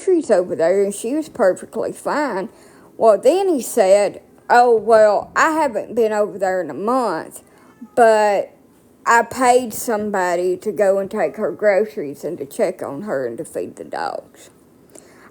groceries over there, and she was perfectly fine. Well, then he said, oh, well, I haven't been over there in a month, but I paid somebody to go and take her groceries and to check on her and to feed the dogs.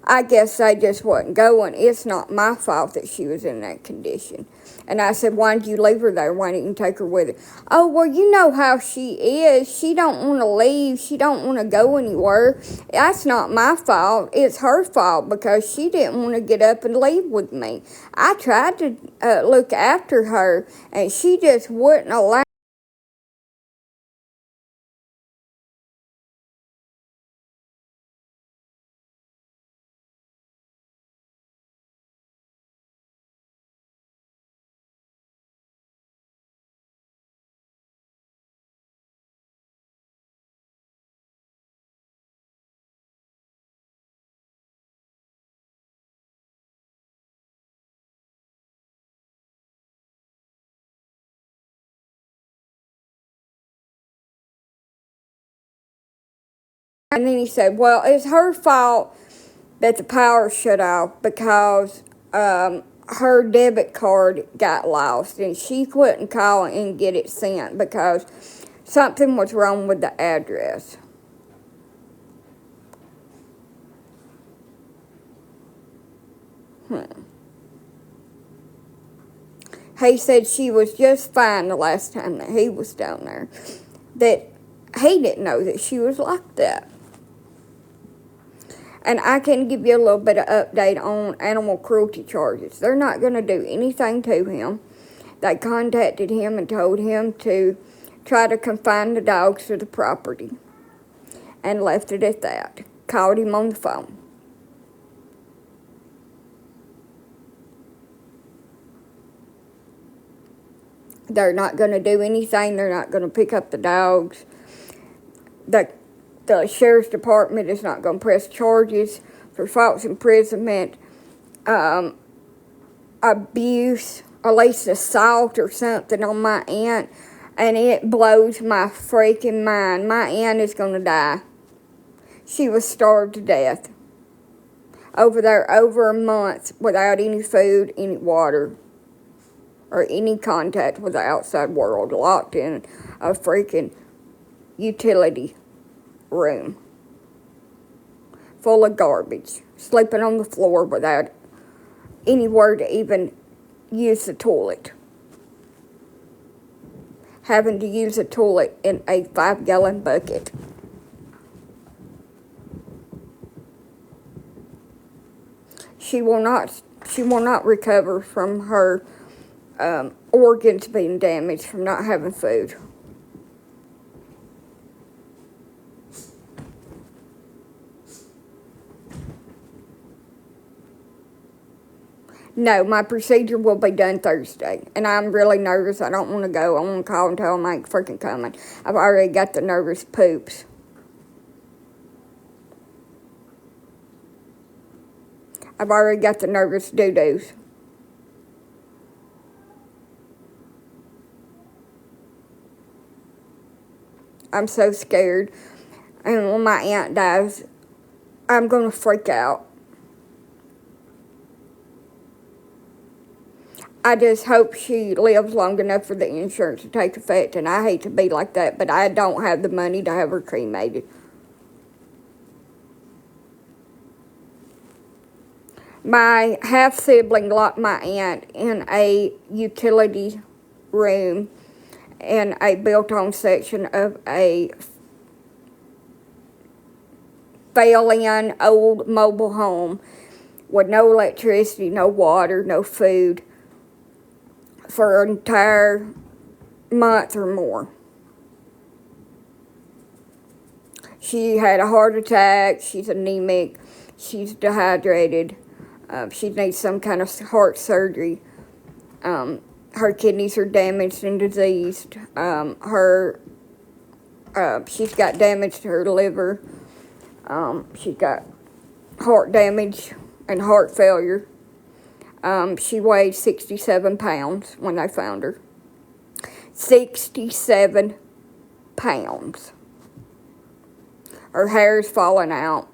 I guess they just wasn't going. It's not my fault that she was in that condition. And I said, why did you leave her there? Why didn't you take her with her? Oh, well, you know how she is. She don't want to leave. She don't want to go anywhere. That's not my fault. It's her fault because she didn't want to get up and leave with me. I tried to look after her, and she just wouldn't allow. And then he said, well, it's her fault that the power shut off because her debit card got lost and she couldn't call and get it sent because something was wrong with the address. He said she was just fine the last time that he was down there. That he didn't know that she was like that. And I can give you a little bit of update on animal cruelty charges. They're not going to do anything to him. They contacted him and told him to try to confine the dogs to the property. And left it at that. Called him on the phone. They're not going to do anything. They're not going to pick up the dogs. The sheriff's department is not going to press charges for false imprisonment, abuse, at least assault or something on my aunt, and it blows my freaking mind. My aunt is going to die. She was starved to death over there over a month without any food, any water, or any contact with the outside world, locked in a freaking utility room full of garbage, sleeping on the floor without anywhere to even use the toilet, having to use a toilet in a 5-gallon bucket. She will not recover from her organs being damaged from not having food. No, my procedure will be done Thursday, and I'm really nervous. I don't want to go. I want to call and tell them I ain't freaking coming. I've already got the nervous poops. I've already got the nervous doo-doos. I'm so scared. And when my aunt dies, I'm going to freak out. I just hope she lives long enough for the insurance to take effect, and I hate to be like that, but I don't have the money to have her cremated. My half-sibling locked my aunt in a utility room in a built-on section of a failing old mobile home with no electricity, no water, no food for an entire month or more. She had a heart attack. She's anemic. She's dehydrated. She needs some kind of heart surgery. Her kidneys are damaged and diseased. She's got damage to her liver. She's got heart damage and heart failure. She weighed 67 pounds when they found her. 67 pounds. Her hair's falling out.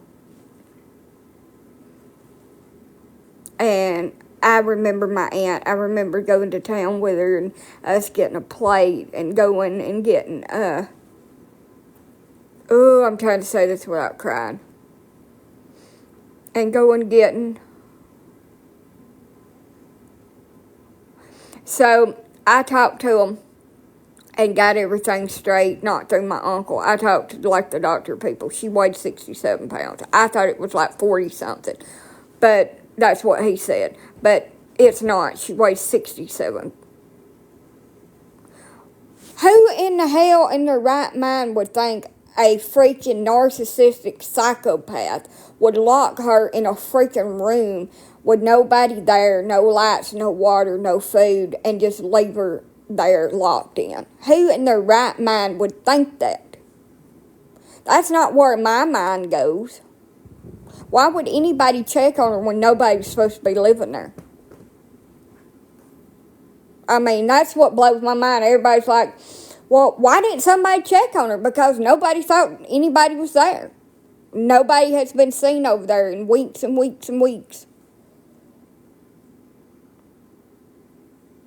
And I remember my aunt. I remember going to town with her and us getting a plate and going and getting, I'm trying to say this without crying. And going getting. So I talked to him and got everything straight, not through my uncle. I talked to, like, the doctor people. She weighed 67 pounds. I thought it was like 40-something. But that's what he said. But it's not. She weighs 67. Who in the hell in their right mind would think a freaking narcissistic psychopath would lock her in a freaking room with nobody there, no lights, no water, no food, and just leave her there locked in? Who in their right mind would think that? That's not where my mind goes. Why would anybody check on her when nobody's supposed to be living there? I mean, that's what blows my mind. Everybody's like, well, why didn't somebody check on her? Because nobody thought anybody was there. Nobody has been seen over there in weeks and weeks and weeks.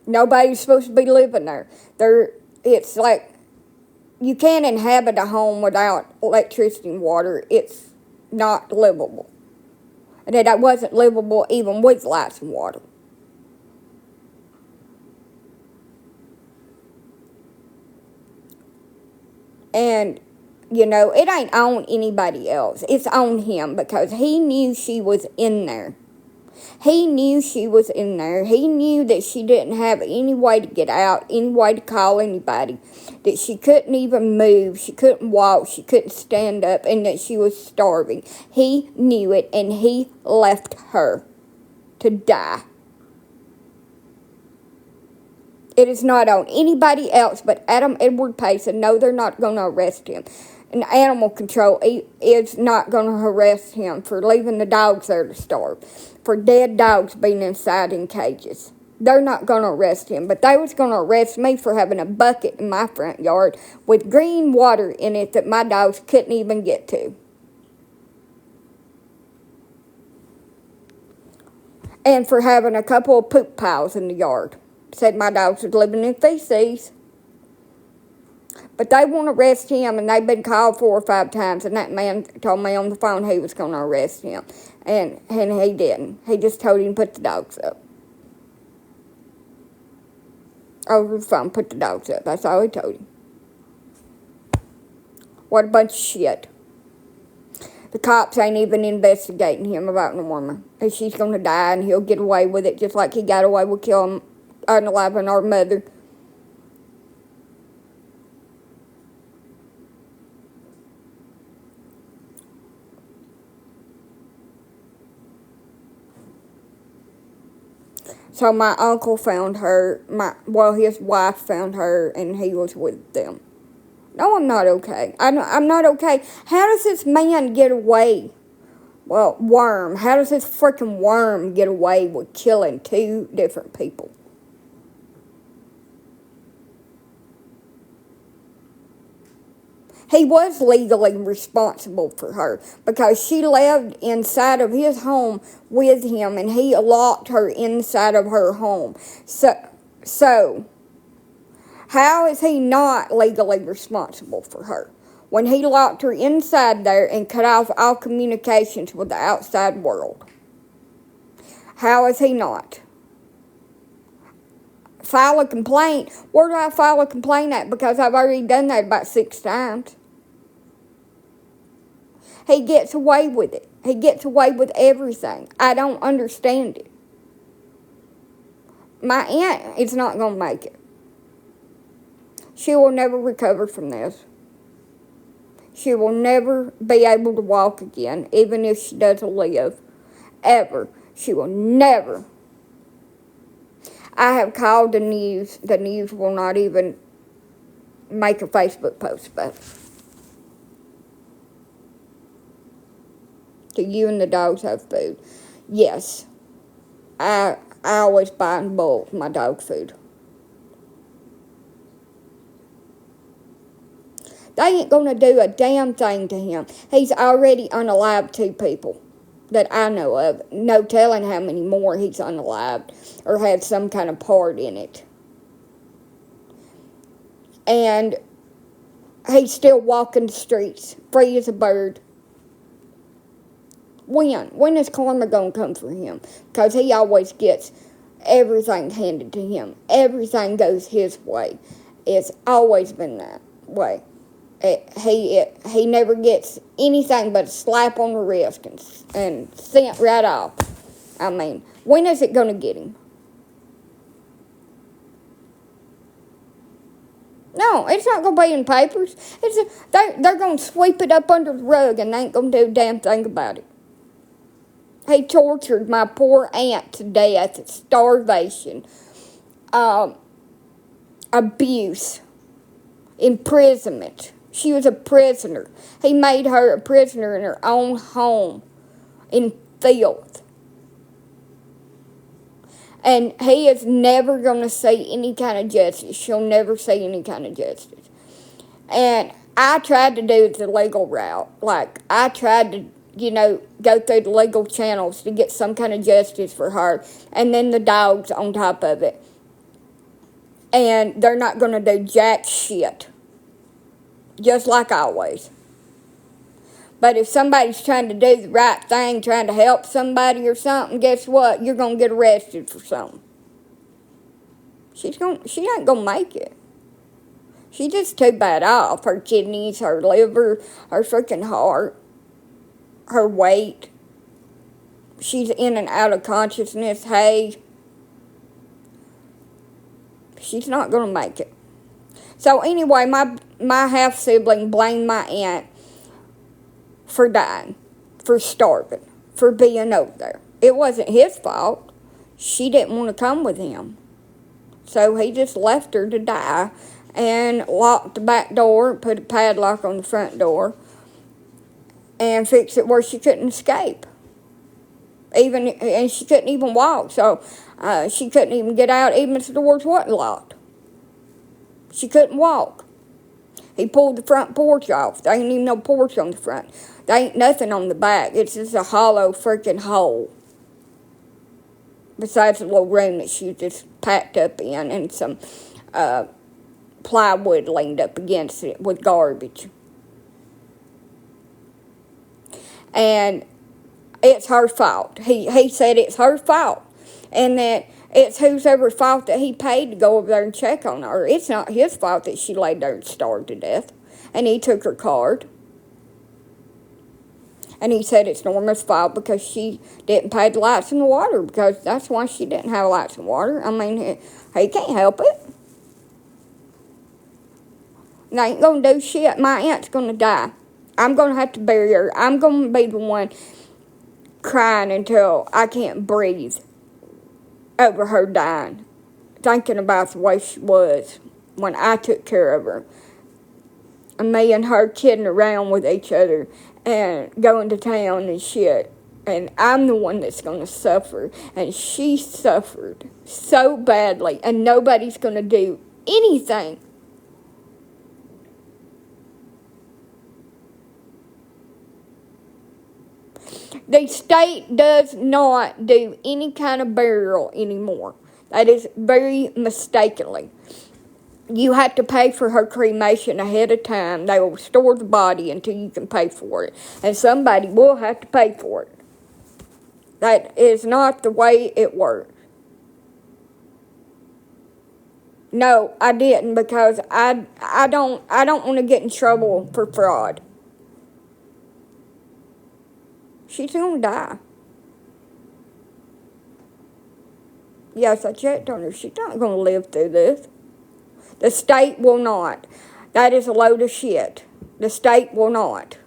Nobody's supposed to be living there. It's like you can't inhabit a home without electricity and water. It's not livable. And it wasn't livable even with lights and water. And, it ain't on anybody else. It's on him because he knew she was in there. He knew she was in there. He knew that she didn't have any way to get out, any way to call anybody, that she couldn't even move, she couldn't walk, she couldn't stand up, and that she was starving. He knew it, and he left her to die. It is not on anybody else but Adam Edward Pace, and no, they're not going to arrest him. And animal control is not going to arrest him for leaving the dogs there to starve, for dead dogs being inside in cages. They're not going to arrest him, but they was going to arrest me for having a bucket in my front yard with green water in it that my dogs couldn't even get to. And for having a couple of poop piles in the yard. Said my dogs was living in feces. But they won't arrest him, and they've been called 4 or 5 times, and that man told me on the phone he was going to arrest him. And he didn't. He just told him to put the dogs up. Over the phone, put the dogs up. That's all he told him. What a bunch of shit. The cops ain't even investigating him about Norma. And she's going to die, and he'll get away with it just like he got away with killing unaliving our mother. So my uncle found her, his wife found her, and he was with them. No, I'm not okay. I'm not okay. How does this man get away? Well, worm. How does this freaking worm get away with killing 2 different people? He was legally responsible for her because she lived inside of his home with him, and he locked her inside of her home. So how is he not legally responsible for her when he locked her inside there and cut off all communications with the outside world? How is he not? File a complaint. Where do I file a complaint at? Because I've already done that about 6 times. He gets away with it. He gets away with everything. I don't understand it. My aunt is not going to make it. She will never recover from this. She will never be able to walk again, even if she doesn't live. Ever. She will never. I have called the news. The news will not even make a Facebook post about it. Do you and the dogs have food? Yes. I always buy and bulk my dog food. They ain't going to do a damn thing to him. He's already unalived 2 people. that I know of. No telling how many more he's unalived or had some kind of part in it. And he's still walking the streets, free as a bird. When? When is karma going to come for him? Because he always gets everything handed to him. Everything goes his way. It's always been that way. He never gets anything but a slap on the wrist and sent right off. I mean, when is it going to get him? No, it's not going to be in papers. They're going to sweep it up under the rug and they ain't going to do a damn thing about it. He tortured my poor aunt to death, starvation, abuse, imprisonment. She was a prisoner. He made her a prisoner in her own home, in filth. And he is never going to see any kind of justice. She'll never see any kind of justice. And I tried to do the legal route. Like, I tried to, go through the legal channels to get some kind of justice for her. And then the dogs on top of it. And they're not going to do jack shit. Just like always. But if somebody's trying to do the right thing, trying to help somebody or something, guess what? You're going to get arrested for something. She ain't going to make it. She's just too bad off. Her kidneys, her liver, her freaking heart, her weight. She's in and out of consciousness. Hey, she's not going to make it. So anyway, my half-sibling blamed my aunt for dying, for starving, for being over there. It wasn't his fault. She didn't want to come with him. So he just left her to die and locked the back door, put a padlock on the front door, and fixed it where she couldn't escape. And she couldn't even walk, so she couldn't even get out even if the doors wasn't locked. She couldn't walk. He pulled the front porch off. There ain't even no porch on the front. There ain't nothing on the back. It's just a hollow freaking hole. Besides the little room that she just packed up in and some plywood leaned up against it with garbage. And it's her fault. He said it's her fault. And that it's whoever's fault that he paid to go over there and check on her. It's not his fault that she laid there and starved to death. And he took her card. And he said it's Norma's fault because she didn't pay the lights and the water, because that's why she didn't have lights and water. I mean, he can't help it. And I ain't going to do shit. My aunt's going to die. I'm going to have to bury her. I'm going to be the one crying until I can't breathe over her dying, thinking about the way she was when I took care of her. And me and her kidding around with each other and going to town and shit. And I'm the one that's going to suffer. And she suffered so badly. And nobody's going to do anything. The state does not do any kind of burial anymore. That is very mistakenly. You have to pay for her cremation ahead of time. They will store the body until you can pay for it. And somebody will have to pay for it. That is not the way it works. No, I didn't, because I don't want to get in trouble for fraud. She's going to die. Yes, I checked on her. She's not going to live through this. The state will not. That is a load of shit. The state will not.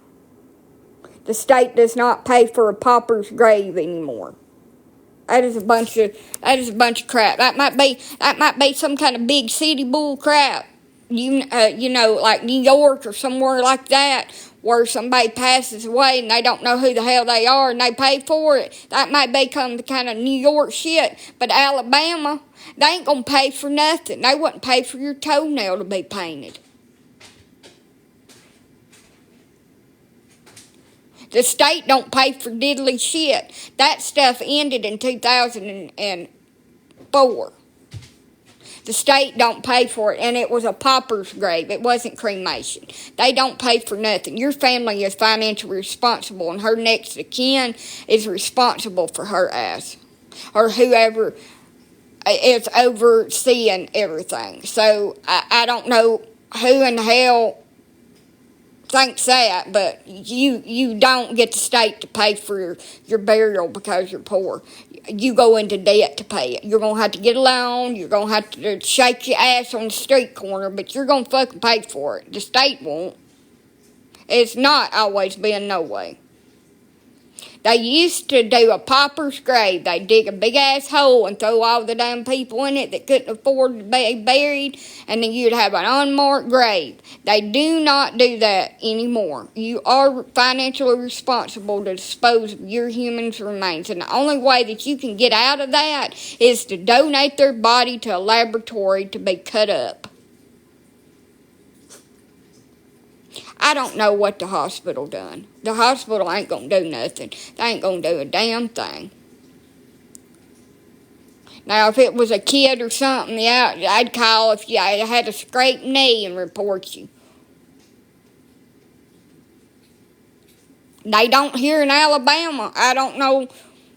The state does not pay for a pauper's grave anymore. That is a bunch of crap. That might be some kind of big city bull crap. You know, like New York or somewhere like that, where somebody passes away and they don't know who the hell they are and they pay for it. That might become the kind of New York shit. But Alabama, they ain't gonna pay for nothing. They wouldn't pay for your toenail to be painted. The state don't pay for diddly shit. That stuff ended in 2004. The state don't pay for it, and it was a pauper's grave. It wasn't cremation. They don't pay for nothing. Your family is financially responsible, and her next of kin is responsible for her ass, or whoever is overseeing everything. So I don't know who in hell thinks that, but you don't get the state to pay for your burial because you're poor. You go into debt to pay it. You're going to have to get a loan. You're going to have to shake your ass on the street corner, but you're going to fucking pay for it. The state won't. It's not always been no way. They used to do a pauper's grave. They'd dig a big-ass hole and throw all the damn people in it that couldn't afford to be buried, and then you'd have an unmarked grave. They do not do that anymore. You are financially responsible to dispose of your human's remains, and the only way that you can get out of that is to donate their body to a laboratory to be cut up. I don't know what the hospital done. The hospital ain't gonna do nothing. They ain't gonna do a damn thing. Now, if it was a kid or something, yeah, I'd call if you had a scraped knee and report you. They don't here in Alabama. I don't know.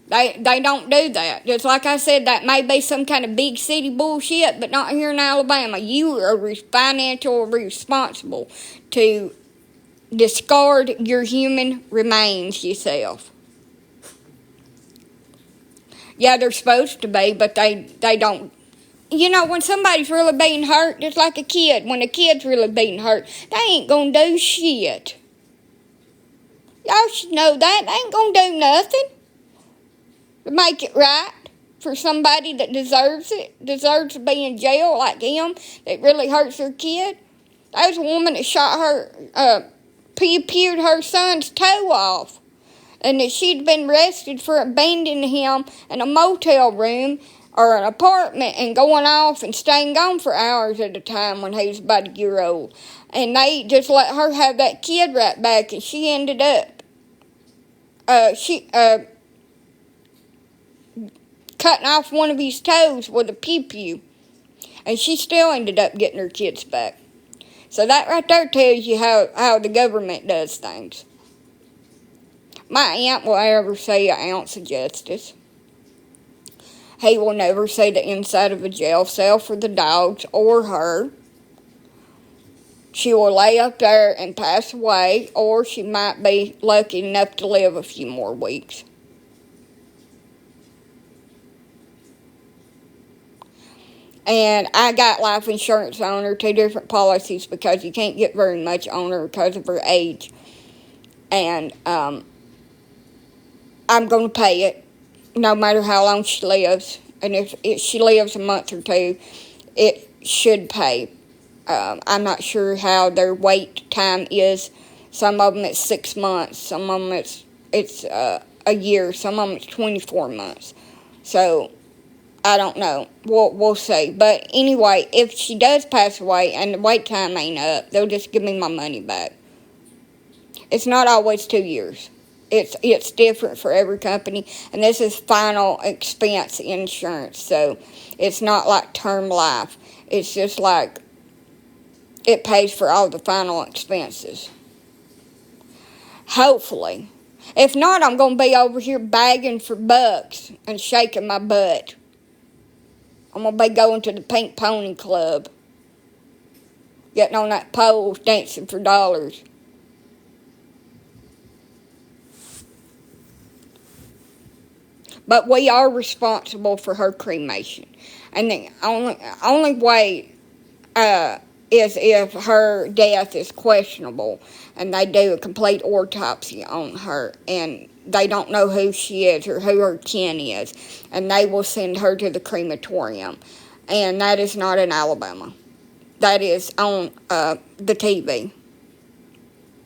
They don't do that. Just like I said, that may be some kind of big city bullshit, but not here in Alabama. You are financially responsible to discard your human remains yourself. Yeah, they're supposed to be, but they don't. You know, when somebody's really being hurt, just like a kid, when a kid's really being hurt, they ain't gonna do shit. Y'all should know that. They ain't gonna do nothing to make it right for somebody that deserves it, deserves to be in jail like him, that really hurts their kid. There's a woman that shot her, pewed her son's toe off, and that she'd been arrested for abandoning him in a motel room or an apartment and going off and staying gone for hours at a time when he was about a year old. And they just let her have that kid right back, and she ended up cutting off one of his toes with a pew, and she still ended up getting her kids back. So that right there tells you how the government does things. My aunt will never see an ounce of justice. He will never see the inside of a jail cell for the dogs or her. She will lay up there and pass away, or she might be lucky enough to live a few more weeks. And I got life insurance on her, 2 different policies, because you can't get very much on her because of her age. And I'm going to pay it, no matter how long she lives. And if she lives a month or two, it should pay. I'm not sure how their wait time is. Some of them it's 6 months. Some of them it's a year. Some of them it's 24 months. So I don't know. We'll see. But anyway, if she does pass away and the wait time ain't up, they'll just give me my money back. It's not always 2 years. It's different for every company, and this is final expense insurance, so it's not like term life. It's just like it pays for all the final expenses. Hopefully. If not, I'm going to be over here begging for bucks and shaking my butt. I'm going to be going to the Pink Pony Club, getting on that pole, dancing for dollars. But we are responsible for her cremation. And the only way is if her death is questionable and they do a complete autopsy on her and they don't know who she is or who her kin is, and they will send her to the crematorium. And that is not in Alabama. That is on the TV,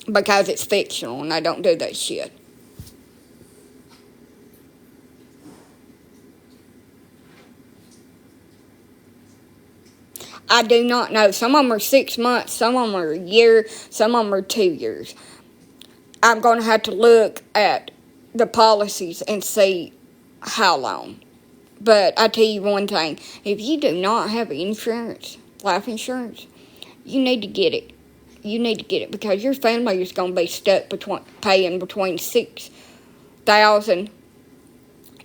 because it's fictional and they don't do that shit. I do not know. Some of them are 6 months, some of them are a year, some of them are 2 years. I'm going to have to look at the policies and see how long. But I tell you one thing, if you do not have insurance, life insurance, you need to get it. You need to get it because your family is going to be stuck paying between $6,000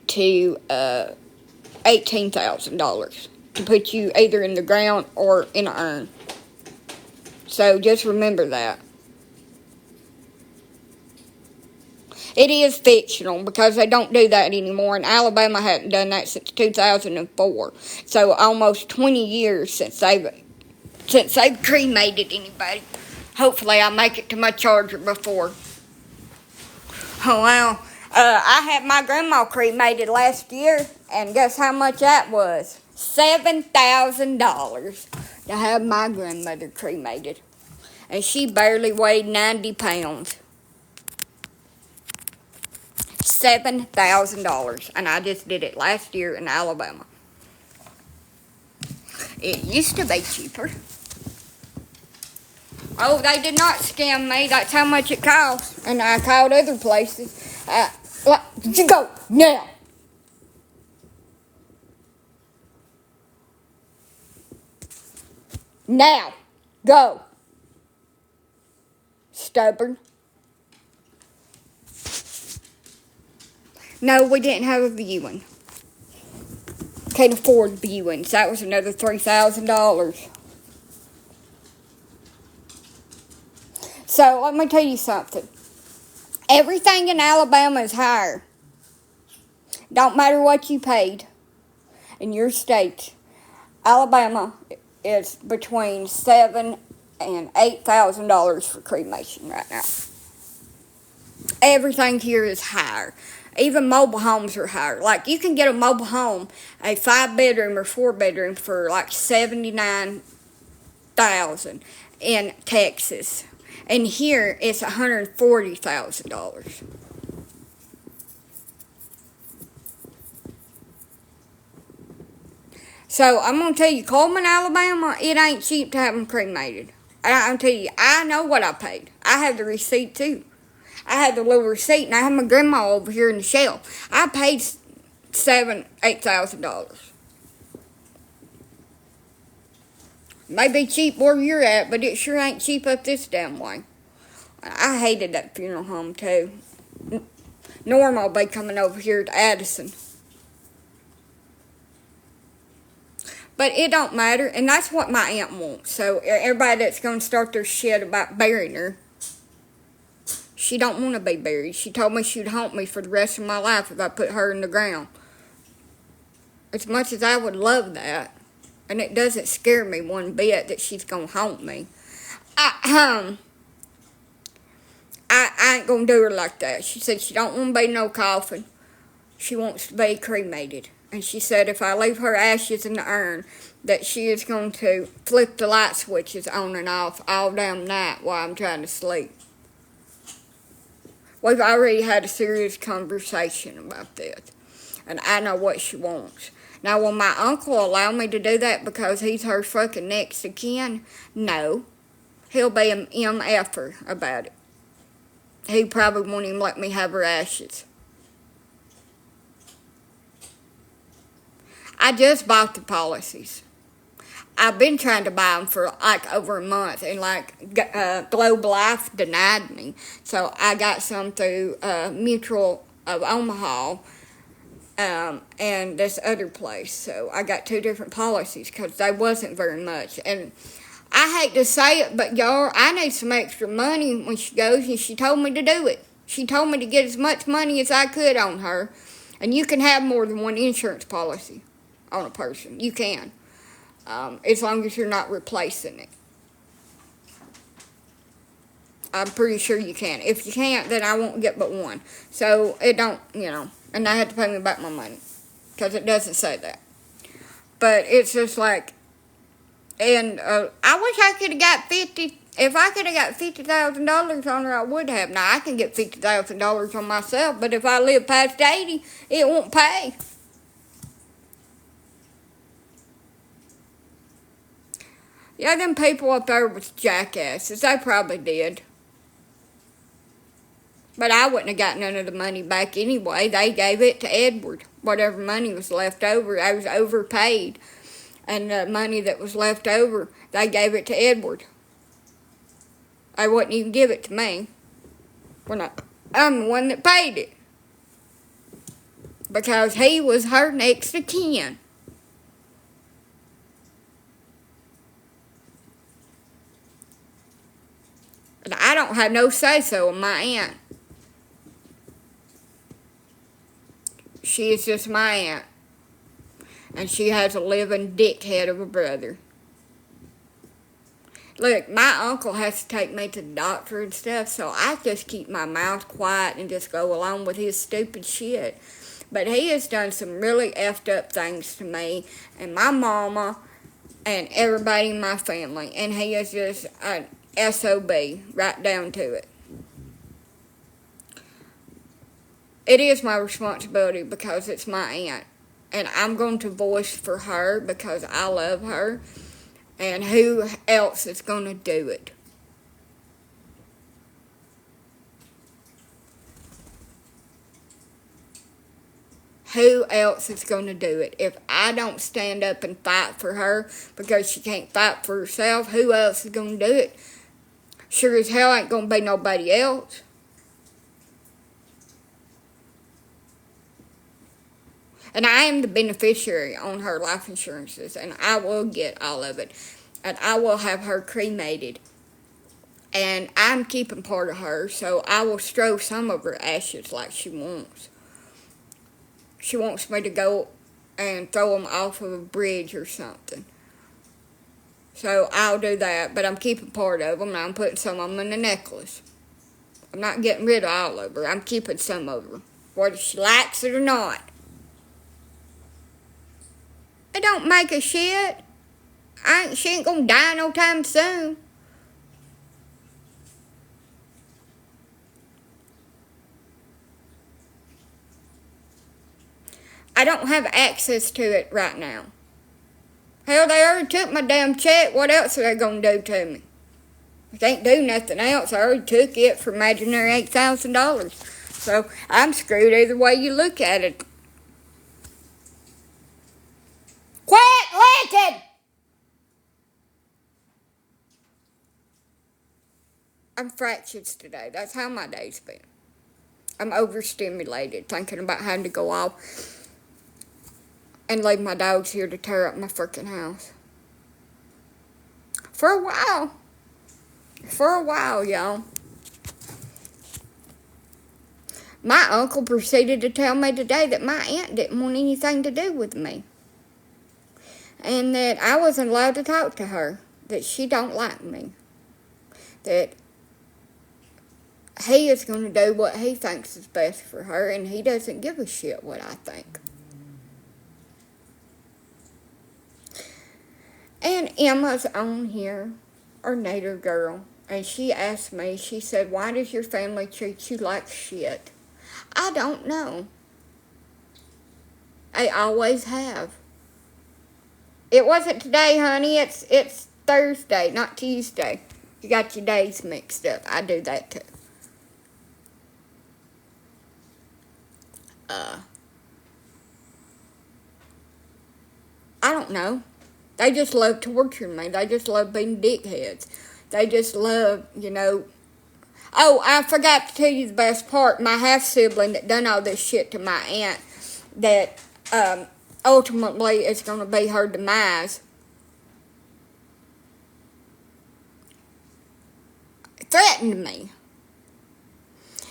to $18,000 to put you either in the ground or in an urn. So just remember that. It is fictional because they don't do that anymore, and Alabama hasn't done that since 2004. So almost 20 years since they've cremated anybody. Hopefully I make it to my charger before. Oh, well, I had my grandma cremated last year, and guess how much that was? $7,000 to have my grandmother cremated. And she barely weighed 90 pounds. $7,000, and I just did it last year in Alabama. It used to be cheaper. Oh, they did not scam me. That's how much it cost. And I called other places. You go now. Now, go. Stubborn. No, we didn't have a viewing. Can't afford viewings. That was another $3,000. So, let me tell you something. Everything in Alabama is higher. Don't matter what you paid in your state. Alabama is between $7,000 and $8,000 for cremation right now. Everything here is higher. Even mobile homes are higher. Like, you can get a mobile home, a 5-bedroom or 4-bedroom for like $79,000 in Texas. And here, it's $140,000. So, I'm going to tell you, Coleman, Alabama, it ain't cheap to have them cremated. I'll tell you, I know what I paid. I have the receipt, too. I had the little receipt, and I have my grandma over here in the shell. I paid $8,000. May be cheap where you're at, but it sure ain't cheap up this damn way. I hated that funeral home, too. Norma will be coming over here to Addison. But it don't matter, and that's what my aunt wants. So everybody that's going to start their shit about burying her, she don't want to be buried. She told me she'd haunt me for the rest of my life if I put her in the ground. As much as I would love that, and it doesn't scare me one bit that she's going to haunt me, I ain't going to do her like that. She said she don't want to be no coffin. She wants to be cremated. And she said if I leave her ashes in the urn, that she is going to flip the light switches on and off all damn night while I'm trying to sleep. We've already had a serious conversation about this. And I know what she wants. Now, will my uncle allow me to do that because he's her fucking next of kin? No. He'll be an MFer about it. He probably won't even let me have her ashes. I just bought the policies. I've been trying to buy them for like over a month, and Globe Life denied me. So I got some through Mutual of Omaha and this other place. So I got 2 different policies because they wasn't very much. And I hate to say it, but y'all, I need some extra money when she goes, and she told me to do it. She told me to get as much money as I could on her, and you can have more than one insurance policy on a person. You can. As long as you're not replacing it. I'm pretty sure you can. If you can't, then I won't get but one. So, it don't, and I have to pay me back my money. Because it doesn't say that. But it's just like, and I wish I could have got if I could have got $50,000 on her, I would have. Now, I can get $50,000 on myself, but if I live past 80, it won't pay. Yeah, them people up there was jackasses. They probably did. But I wouldn't have got none of the money back anyway. They gave it to Edward. Whatever money was left over, I was overpaid. And the money that was left over, they gave it to Edward. They wouldn't even give it to me. I'm the one that paid it. Because he was her next of kin. And I don't have no say-so on my aunt. She is just my aunt. And she has a living dickhead of a brother. Look, my uncle has to take me to the doctor and stuff, so I just keep my mouth quiet and just go along with his stupid shit. But he has done some really effed up things to me and my mama and everybody in my family. And he is just an SOB, right down to it. It is my responsibility because it's my aunt. And I'm going to voice for her because I love her. And who else is going to do it? Who else is going to do it? If I don't stand up and fight for her because she can't fight for herself, who else is going to do it? Sure as hell ain't going to be nobody else. And I am the beneficiary on her life insurances, and I will get all of it. And I will have her cremated. And I'm keeping part of her, so I will stroke some of her ashes like she wants. She wants me to go and throw them off of a bridge or something. So I'll do that, but I'm keeping part of them, and I'm putting some of them in a necklace. I'm not getting rid of all of her. I'm keeping some of her, whether she likes it or not. It don't make a shit. She ain't gonna die no time soon. I don't have access to it right now. Hell, they already took my damn check. What else are they gonna do to me? They can't do nothing else. I already took it for imaginary $8,000. So I'm screwed either way you look at it. Quit licking! I'm fractured today. That's how my day's been. I'm overstimulated, thinking about having to go off and leave my dogs here to tear up my freaking house. For a while. Y'all. My uncle proceeded to tell me today that my aunt didn't want anything to do with me. And that I wasn't allowed to talk to her. That she don't like me. That he is going to do what he thinks is best for her, and he doesn't give a shit what I think. And Emma's on here, our native girl, and she asked me, she said, why does your family treat you like shit? I don't know. They always have. It wasn't today, honey. It's Thursday, not Tuesday. You got your days mixed up. I do that too. I don't know. They just love torturing me. They just love being dickheads. They just love, Oh, I forgot to tell you the best part. My half-sibling that done all this shit to my aunt, that ultimately it's going to be her demise, threatened me.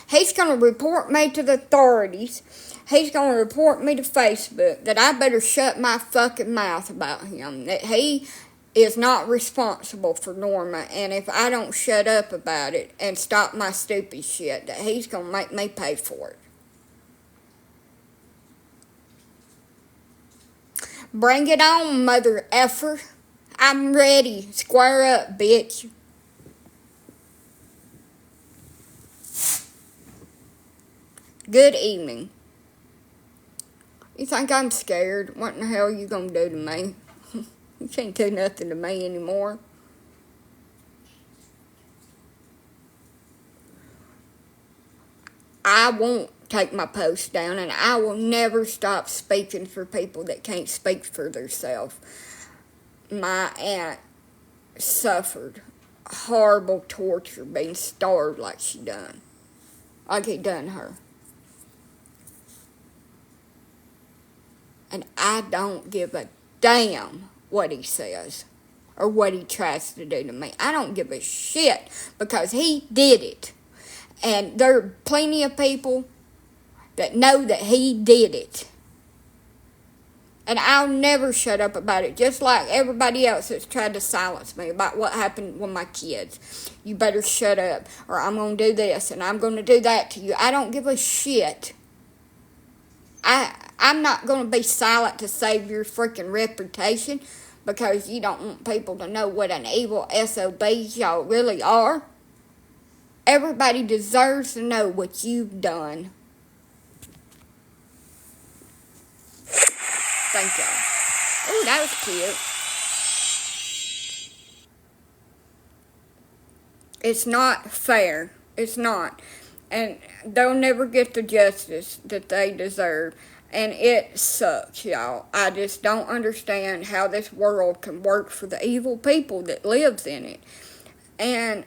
He's going to report me to the authorities. He's going to report me to Facebook that I better shut my fucking mouth about him. That he is not responsible for Norma. And if I don't shut up about it and stop my stupid shit, that he's going to make me pay for it. Bring it on, mother effer. I'm ready. Square up, bitch. Good evening. You think I'm scared? What in the hell are you gonna do to me? You can't do nothing to me anymore. I won't take my post down, and I will never stop speaking for people that can't speak for themselves. My aunt suffered horrible torture being starved like he done her. And I don't give a damn what he says or what he tries to do to me. I don't give a shit because he did it. And there are plenty of people that know that he did it. And I'll never shut up about it, just like everybody else that's tried to silence me about what happened with my kids. You better shut up, or I'm going to do this, and I'm going to do that to you. I don't give a shit. I'm not going to be silent to save your freaking reputation because you don't want people to know what an evil SOBs y'all really are. Everybody deserves to know what you've done. Thank y'all. Oh, that was cute. It's not fair. It's not. And they'll never get the justice that they deserve. And it sucks, y'all. I just don't understand how this world can work for the evil people that lives in it. And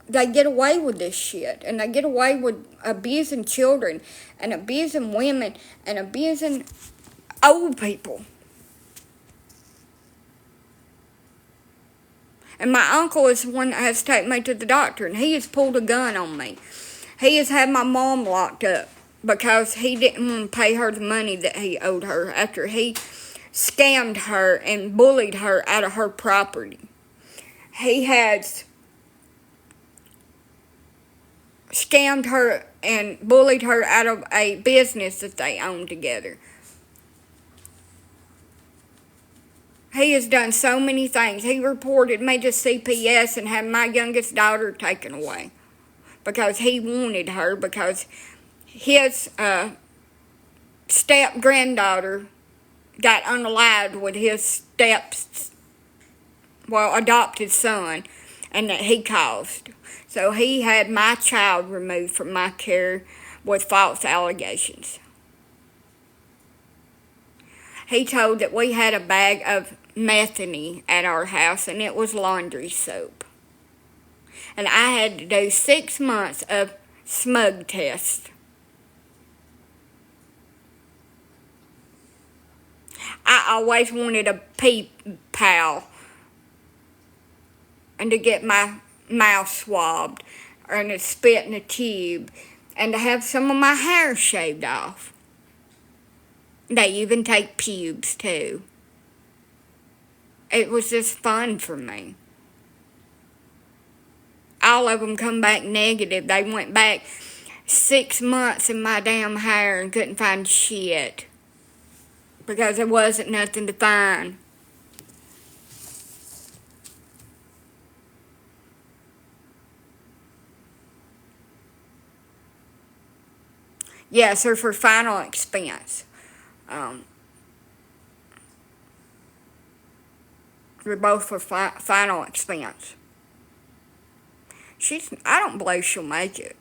they get away with this shit. And they get away with abusing children and abusing women and abusing old people. And my uncle is the one that has to take me to the doctor, and he has pulled a gun on me. He has had my mom locked up because he didn't want to pay her the money that he owed her after he scammed her and bullied her out of her property. He has scammed her and bullied her out of a business that they owned together. He has done so many things. He reported me to CPS and had my youngest daughter taken away because he wanted her, because his step-granddaughter got unalived with his adopted son, and that he caused. So he had my child removed from my care with false allegations. He told that we had a bag of methane at our house, and it was laundry soap. And I had to do 6 months of smug tests. I always wanted a pee pal and to get my mouth swabbed and to spit in a tube and to have some of my hair shaved off. They even take pubes too. It was just fun for me. All of them come back negative. They went back 6 months in my damn hair and couldn't find shit because there wasn't nothing to find. Yes, they're for final expense. They're both for final expense. I don't believe she'll make it.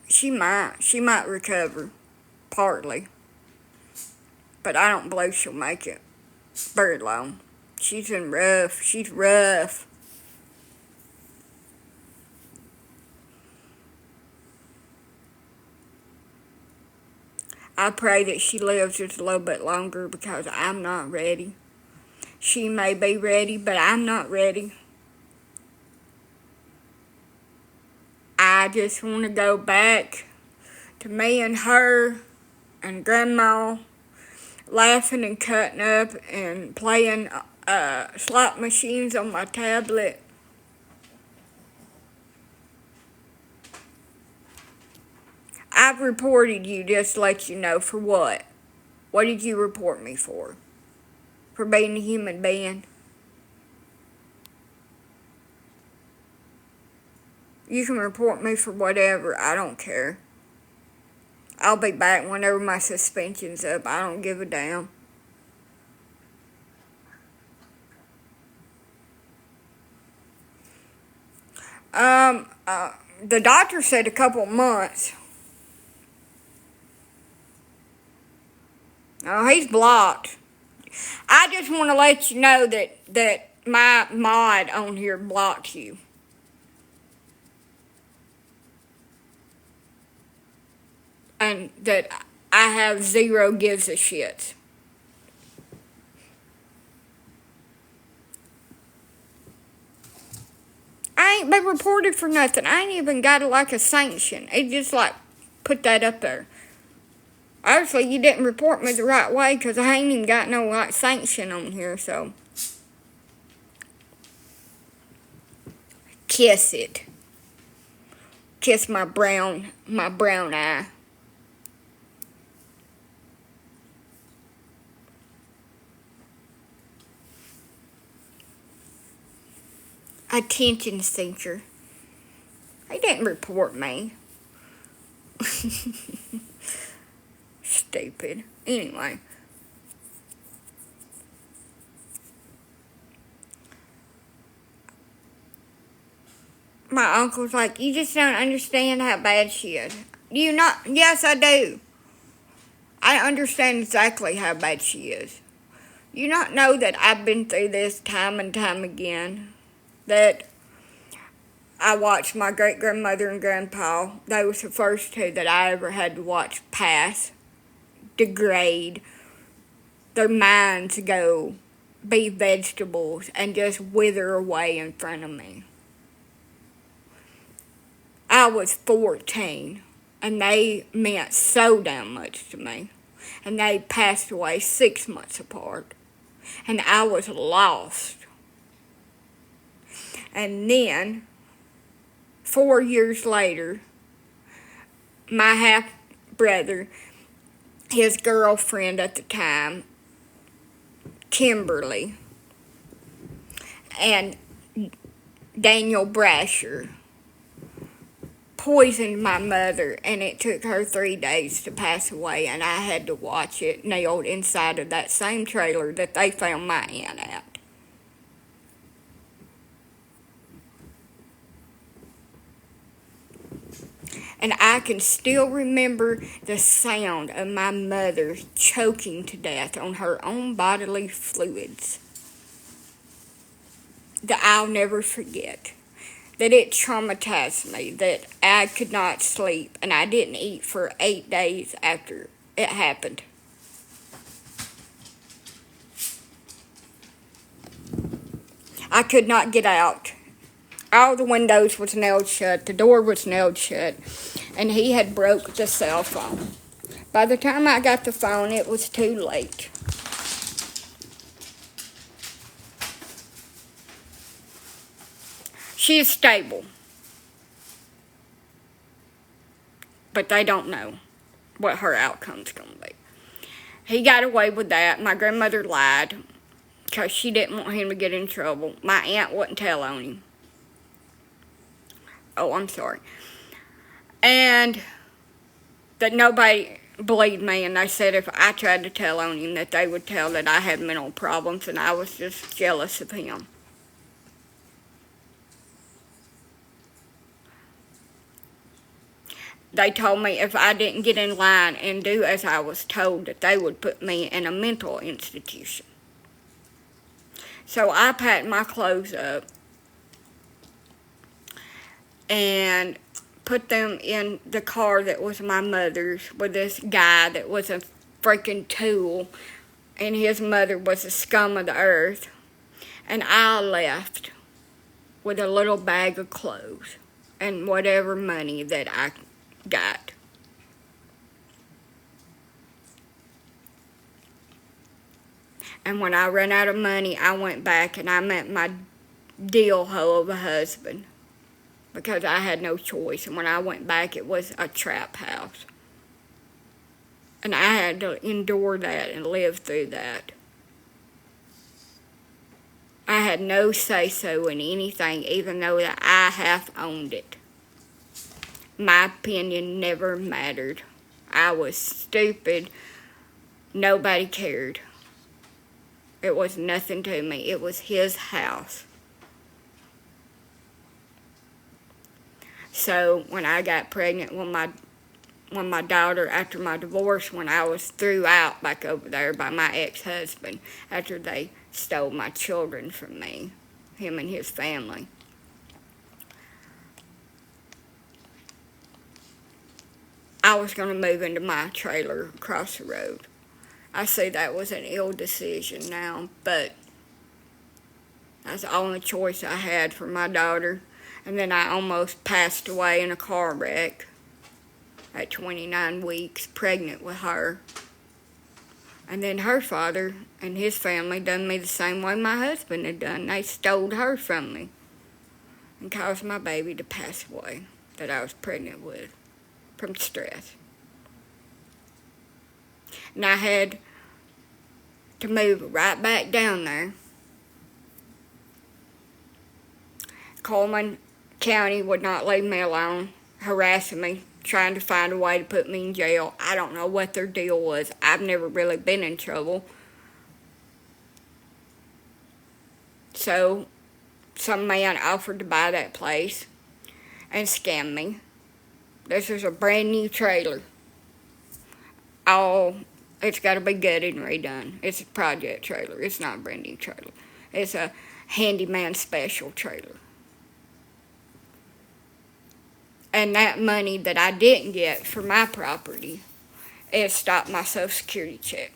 She might recover, partly. But I don't believe she'll make it very long. She's rough. I pray that she lives just a little bit longer because I'm not ready. She may be ready, but I'm not ready. I just want to go back to me and her and Grandma laughing and cutting up and playing slot machines on my tablet. I've reported you, just to let you know, for what? What did you report me for? For being a human being? You can report me for whatever. I don't care. I'll be back whenever my suspension's up. I don't give a damn. The doctor said a couple months. Oh, he's blocked. I just want to let you know that my mod on here blocked you. And that I have 0 gives a shit. I ain't been reported for nothing. I ain't even got a sanction. It just put that up there. Obviously, you didn't report me the right way because I ain't even got no sanction on here, so. Kiss it. Kiss my brown eye. Attention seeker. They didn't report me. Stupid. Anyway. My uncle's like, you just don't understand how bad she is. Do you not? Yes, I do. I understand exactly how bad she is. You not know that I've been through this time and time again. That I watched my great-grandmother and grandpa. They was the first two that I ever had to watch pass, degrade, their minds go, be vegetables, and just wither away in front of me. I was 14, and they meant so damn much to me. And they passed away 6 months apart. And I was lost. And then, 4 years later, my half-brother, his girlfriend at the time, Kimberly, and Daniel Brasher, poisoned my mother, and it took her 3 days to pass away, and I had to watch it nailed inside of that same trailer that they found my aunt at. And I can still remember the sound of my mother choking to death on her own bodily fluids. That I'll never forget. That it traumatized me, that I could not sleep, and I didn't eat for 8 days after it happened. I could not get out. All the windows was nailed shut, the door was nailed shut, and he had broke the cell phone. By the time I got the phone, it was too late. She is stable. But they don't know what her outcome's going to be. He got away with that. My grandmother lied because she didn't want him to get in trouble. My aunt wouldn't tell on him. Oh, I'm sorry. And that nobody believed me, and they said if I tried to tell on him that they would tell that I had mental problems and I was just jealous of him. They told me if I didn't get in line and do as I was told, that they would put me in a mental institution. So I packed my clothes up and put them in the car that was my mother's with this guy that was a freaking tool, and his mother was the scum of the earth. And I left with a little bag of clothes and whatever money that I got. And when I ran out of money, I went back and I met my deal hoe of a husband because I had no choice. And when I went back, it was a trap house. And I had to endure that and live through that. I had no say-so in anything, even though that I half owned it. My opinion never mattered. I was stupid. Nobody cared. It was nothing to me. It was his house. So when I got pregnant with my daughter after my divorce, when I was threw out back over there by my ex-husband after they stole my children from me, him and his family. I was going to move into my trailer across the road. I see that was an ill decision now, but that's the only choice I had for my daughter. And then I almost passed away in a car wreck at 29 weeks, pregnant with her. And then her father and his family done me the same way my husband had done. They stole her from me and caused my baby to pass away that I was pregnant with from stress. And I had to move right back down there. Coleman County would not leave me alone, harassing me, trying to find a way to put me in jail. I don't know what their deal was. I've never really been in trouble. So, some man offered to buy that place and scam me. This is a brand new trailer. It's got to be gutted and redone. It's a project trailer. It's not a brand new trailer. It's a handyman special trailer. And that money that I didn't get for my property, it stopped my Social Security check,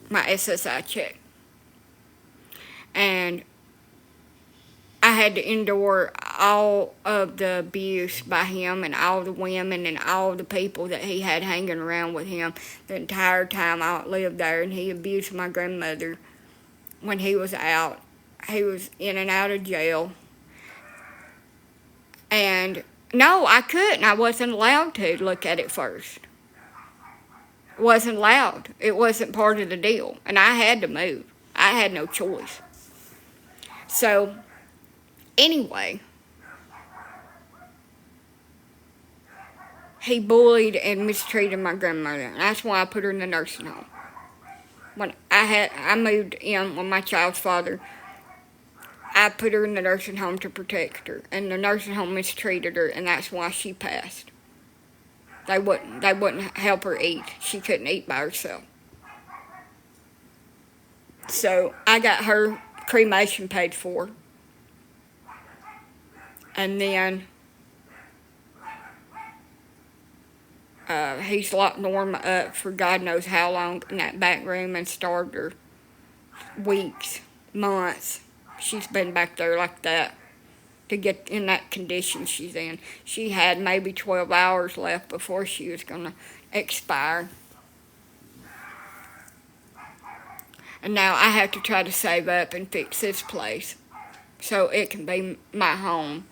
my SSI check. And I had to endure all of the abuse by him and all the women and all the people that he had hanging around with him the entire time I lived there. And he abused my grandmother when he was out. He was in and out of jail. And no, I couldn't. I wasn't allowed to look at it first. Wasn't allowed. It wasn't part of the deal. And I had to move. I had no choice. So, anyway, he bullied and mistreated my grandmother. And that's why I put her in the nursing home. When I moved in with my child's father, I put her in the nursing home to protect her, and the nursing home mistreated her, and that's why she passed. They wouldn't help her eat. She couldn't eat by herself. So I got her cremation paid for, and then he's locked Norma up for God knows how long in that back room and starved her weeks, months. She's been back there like that to get in that condition she's in. She had maybe 12 hours left before she was going to expire. And now I have to try to save up and fix this place so it can be my home.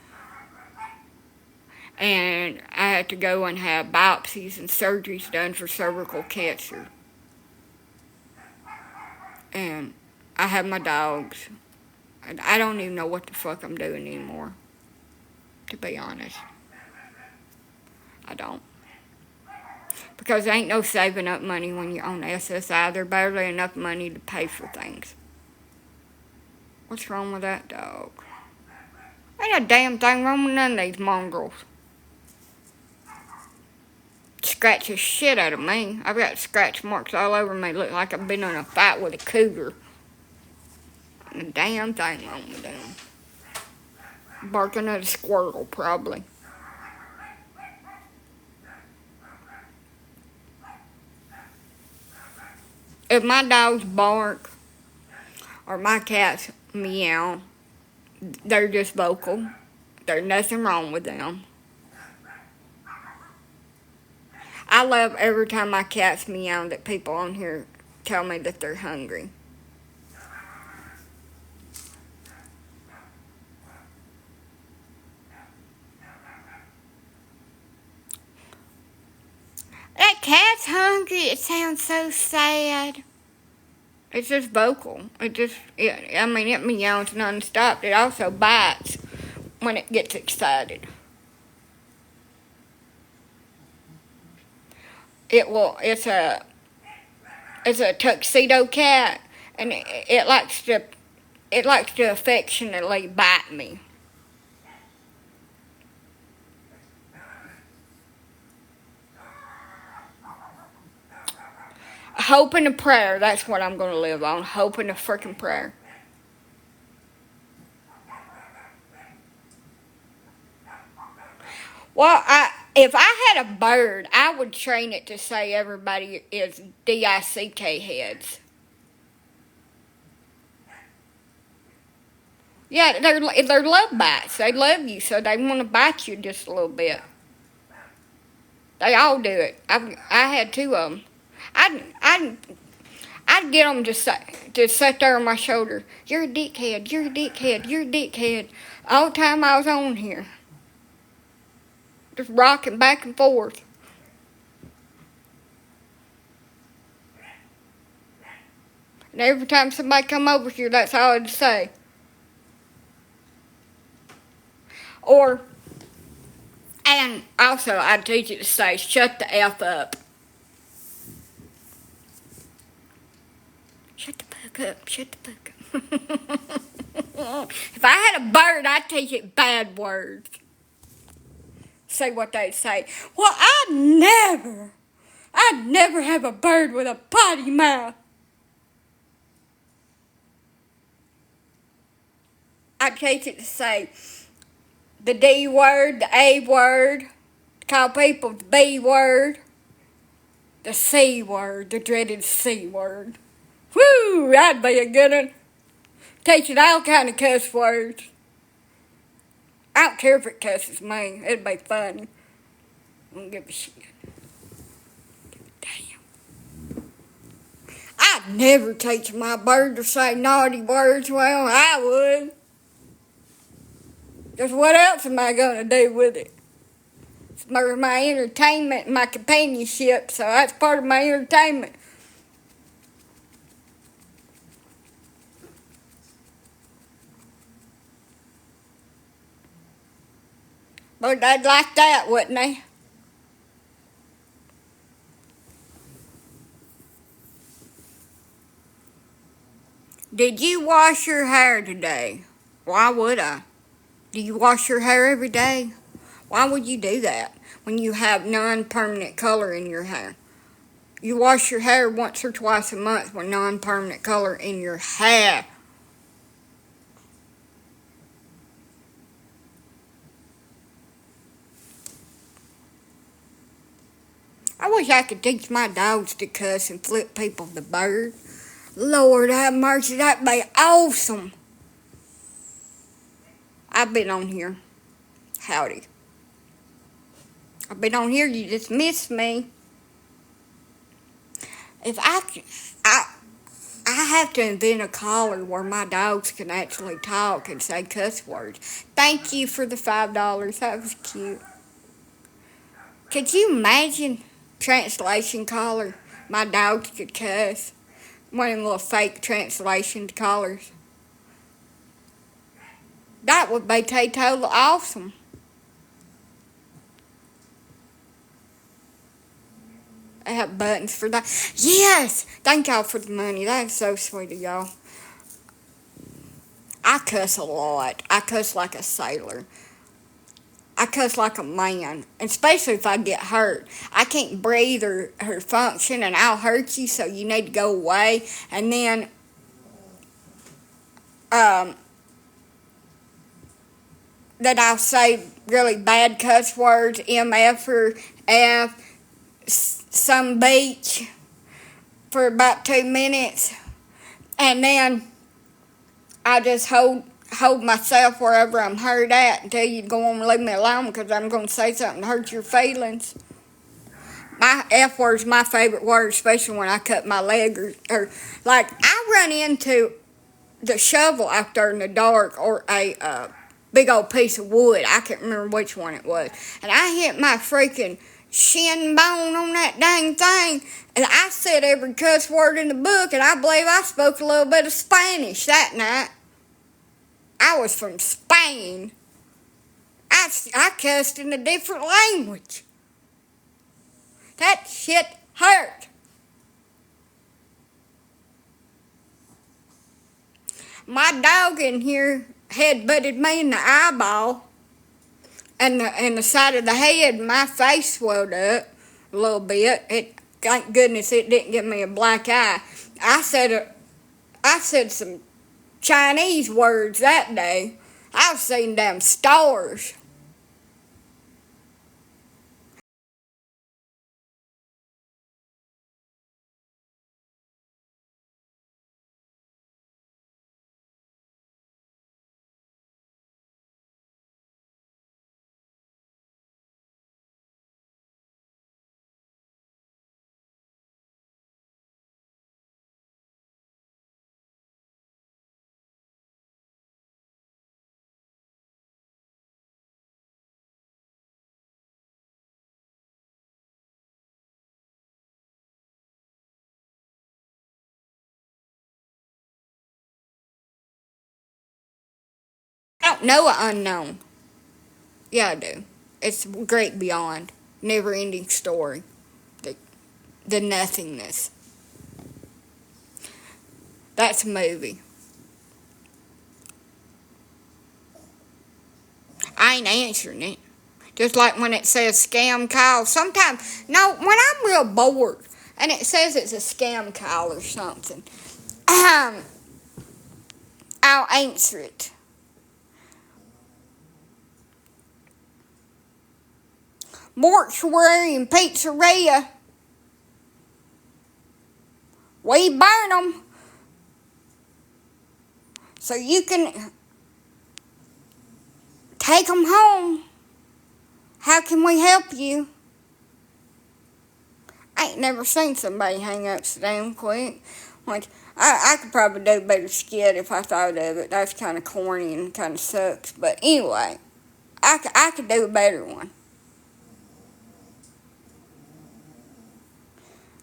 And I have to go and have biopsies and surgeries done for cervical cancer. And I have my dogs. And I don't even know what the fuck I'm doing anymore, to be honest. I don't. Because there ain't no saving up money when you're on SSI. There's barely enough money to pay for things. What's wrong with that dog? Ain't a damn thing wrong with none of these mongrels. Scratch the shit out of me. I've got scratch marks all over me. Look like I've been in a fight with a cougar. A damn thing wrong with them. Barking at a squirrel, probably. If my dogs bark or my cats meow, they're just vocal. There's nothing wrong with them. I love every time my cats meow that people on here tell me that they're hungry. That cat's hungry. It sounds so sad. It's just vocal. It meows nonstop. It also bites when it gets excited. It's a tuxedo cat, and it likes to affectionately bite me. Hope and a prayer. That's what I'm going to live on. Hope and a freaking prayer. Well, if I had a bird, I would train it to say everybody is D-I-C-K heads. Yeah, they're love bites. They love you, so they want to bite you just a little bit. They all do it. I had two of them. I'd get them to sit there on my shoulder. You're a dickhead. You're a dickhead. You're a dickhead. All the time I was on here, just rocking back and forth. And every time somebody come over here, that's all I'd say. And also I'd teach it to say, shut the F up. Shut the fuck up. Shut the fuck up. If I had a bird, I'd teach it bad words. Say what they'd say. Well, I'd never have a bird with a potty mouth. I'd teach it to say the D word, the A word, call people the B word, the C word, the dreaded C word. Woo, that'd be a good one. Teaching all kind of cuss words. I don't care if it cusses me. It'd be funny. I don't give a shit. Damn. I'd never teach my bird to say naughty words. Well, I would. Because what else am I going to do with it? It's my entertainment and my companionship, so that's part of my entertainment. But they'd like that, wouldn't they? Did you wash your hair today? Why would I? Do you wash your hair every day? Why would you do that when you have non-permanent color in your hair? You wash your hair once or twice a month with non-permanent color in your hair. I wish I could teach my dogs to cuss and flip people the bird. Lord have mercy, that'd be awesome. I've been on here. Howdy. I've been on here, you just missed me. If I have to invent a collar where my dogs can actually talk and say cuss words. Thank you for the $5. That was cute. Could you imagine translation collar? My dogs could cuss. One of them little fake translation collars. That would be total awesome. I have buttons for that. Yes! Thank y'all for the money. That's so sweet of y'all. I cuss a lot. I cuss like a sailor. I cuss like a man. Especially if I get hurt. I can't breathe or function and I'll hurt you, so you need to go away. And then that I'll say really bad cuss words, MF or F, some beach for about 2 minutes, and then I just hold myself wherever I'm hurt at until you go on and leave me alone, because I'm going to say something to hurt your feelings. My F word's my favorite word, especially when I cut my leg or like I run into the shovel out there in the dark or a big old piece of wood. I can't remember which one it was. And I hit my freaking shin bone on that dang thing. And I said every cuss word in the book, and I believe I spoke a little bit of Spanish that night. I was from Spain. I cussed in a different language. That shit hurt. My dog in here head-butted me in the eyeball and the side of the head. My face swelled up a little bit. Thank goodness it didn't give me a black eye. I said some Chinese words that day. I was seeing damn stars. I don't know an unknown. Yeah, I do. It's great beyond. Never ending story. The, the nothingness. That's a movie. I ain't answering it. Just like when it says scam call. Sometimes, no, when I'm real bored and it says it's a scam call or something, I'll answer it. Mortuary and pizzeria. We burn them so you can take them home. How can we help you? I ain't never seen somebody hang up so damn quick. Like, I could probably do a better skit if I thought of it. That's kind of corny and kind of sucks. But anyway, I could do a better one.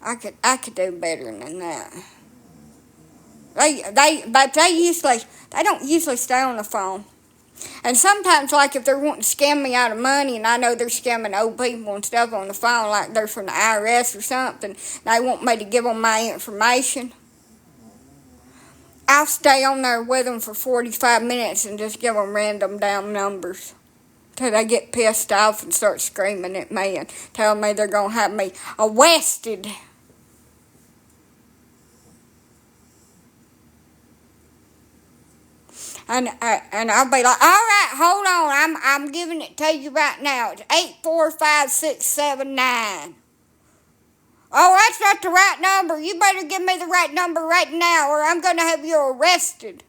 I could do better than that. But they don't usually stay on the phone. And sometimes, like, if they're wanting to scam me out of money, and I know they're scamming old people and stuff on the phone, like they're from the IRS or something, and they want me to give them my information, I'll stay on there with them for 45 minutes and just give them random damn numbers till they get pissed off and start screaming at me and telling me they're going to have me arrested. And I'll be like, all right, hold on, I'm giving it to you right now. It's 845679. Oh, that's not the right number. You better give me the right number right now, or I'm going to have you arrested.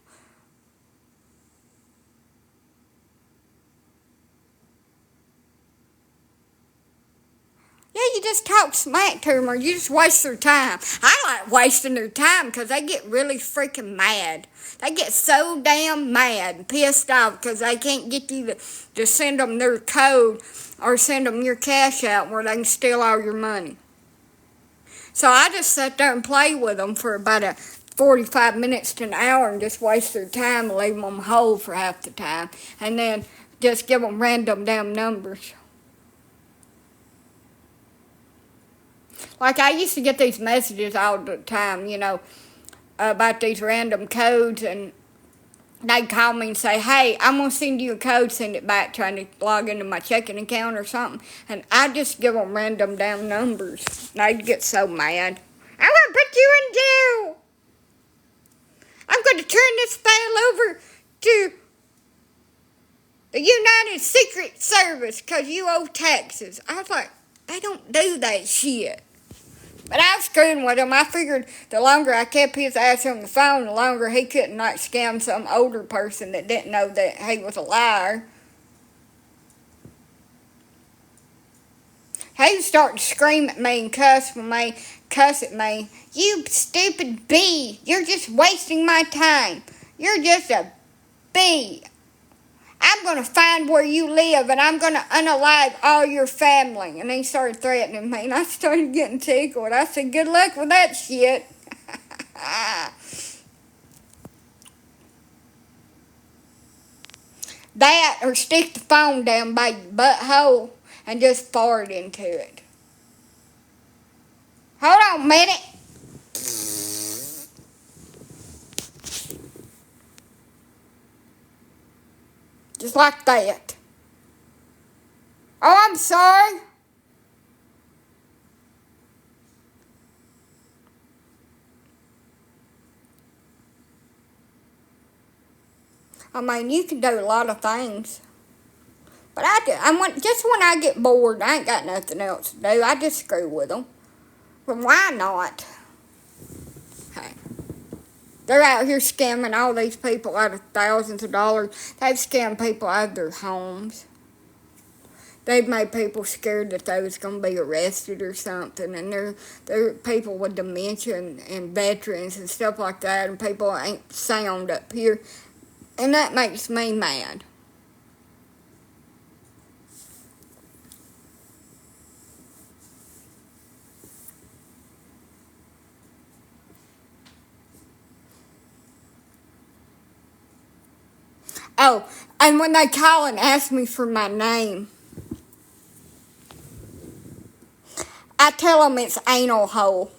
Yeah, you just talk smack to them, or you just waste their time. I like wasting their time because they get really freaking mad. They get so damn mad and pissed off because they can't get you to send them their code or send them your cash out where they can steal all your money. So I just sat there and play with them for about 45 minutes to an hour and just waste their time and leave them on hold for half the time. And then just give them random damn numbers. Like, I used to get these messages all the time, about these random codes, and they'd call me and say, hey, I'm going to send you a code, send it back, trying to log into my checking account or something. And I just give them random damn numbers. They'd get so mad. I'm going to put you in jail. I'm going to turn this file over to the United Secret Service because you owe taxes. I was like, they don't do that shit. But I was screwing with him. I figured the longer I kept his ass on the phone, the longer he couldn't scam some older person that didn't know that he was a liar. He was starting to scream at me and cuss at me. You stupid bee. You're just wasting my time. You're just a bee. I'm going to find where you live, and I'm going to unalive all your family. And he started threatening me, and I started getting tickled. I said, good luck with that shit. That, or stick the phone down by your butthole and just fart into it. Hold on a minute. Just like that. Oh, I'm sorry. I mean, you can do a lot of things. But just when I get bored, I ain't got nothing else to do. I just screw with them. But why not? Hey, they're out here scamming all these people out of thousands of dollars. They've scammed people out of their homes. They've made people scared that they was going to be arrested or something. And they're people with dementia and veterans and stuff like that. And people ain't sound up here. And that makes me mad. Oh, and when they call and ask me for my name, I tell them it's anal hole.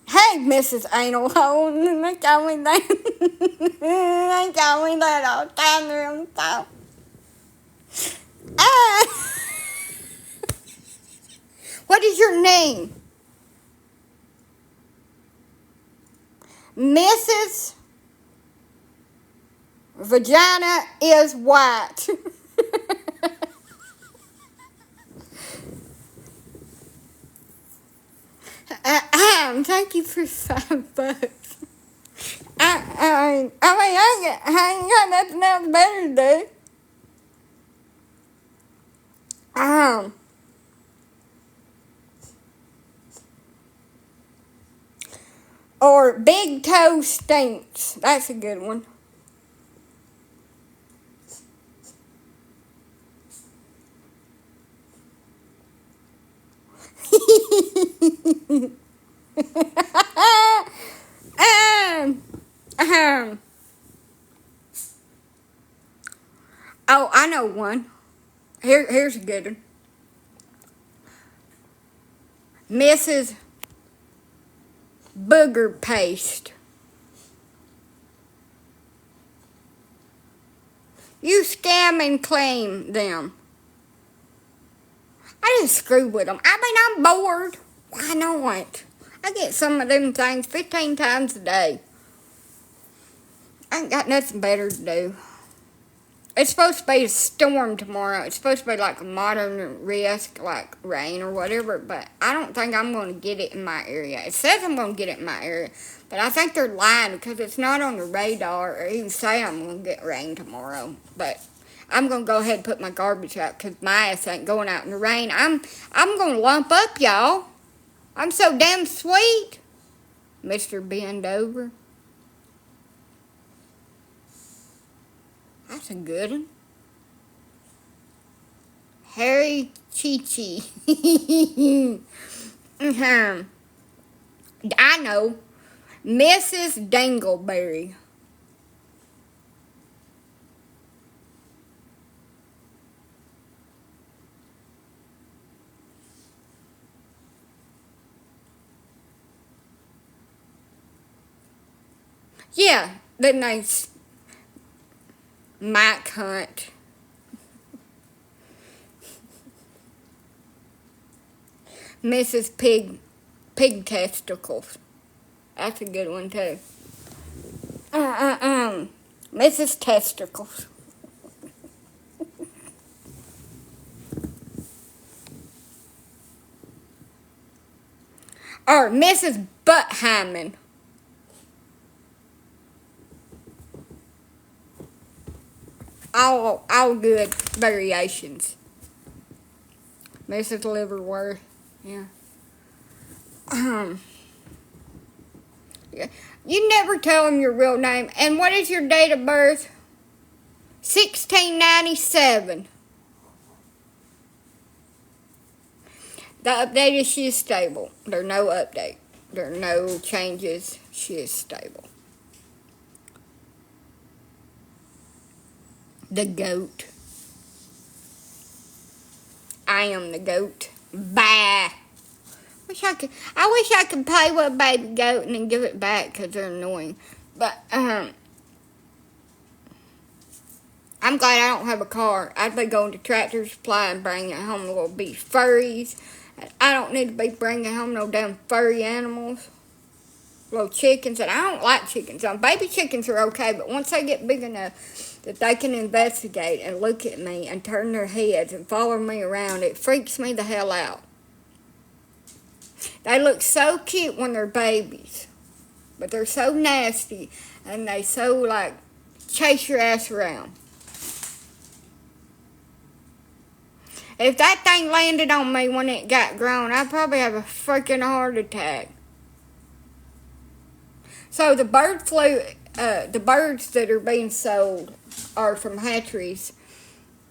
Hey, Mrs. Anal Hole. They call me that. They call me that all the time. They're on the phone. What is your name? Mrs. Vagina is white. Thank you for $5. I ain't got nothing else better to do. Or Big Toe Stinks. That's a good one. Oh, I know one. Here's a good one. Mrs. Booger Paste. You scam and claim them. I just screw with them. I mean, I'm bored. Why not? I get some of them things 15 times a day. I ain't got nothing better to do. It's supposed to be a storm tomorrow. It's supposed to be like a moderate risk, like rain or whatever, but I don't think I'm going to get it in my area. It says I'm going to get it in my area, but I think they're lying because it's not on the radar or even say I'm going to get rain tomorrow. But I'm going to go ahead and put my garbage out because my ass ain't going out in the rain. I'm going to lump up, y'all. I'm so damn sweet. Mr. Bend Over. That's a good one. Harry Chi-Chi. I know. Mrs. Dingleberry. Yeah, the nice Mike Hunt. Mrs. Pig Testicles. That's a good one too. Mrs. Testicles. Or Mrs. Butthyman. All good variations. Mrs. Liverworth. Yeah. Yeah. You never tell them your real name. And what is your date of birth? 1697. The update is she is stable. There's no update. There are no changes. She is stable. The goat. I am the goat. Bye. I wish I could play with a baby goat and then give it back because they're annoying. But I'm glad I don't have a car. I'd be going to Tractor Supply and bringing home little beef furries. I don't need to be bringing home no damn furry animals. little chickens, and I don't like chickens. Baby chickens are okay, but once they get big enough that they can investigate and look at me and turn their heads and follow me around, it freaks me the hell out. They look so cute when they're babies, but they're so nasty, and they so, like, chase your ass around. If that thing landed on me when it got grown, I'd probably have a freaking heart attack. So the bird flu, the birds that are being sold are from hatcheries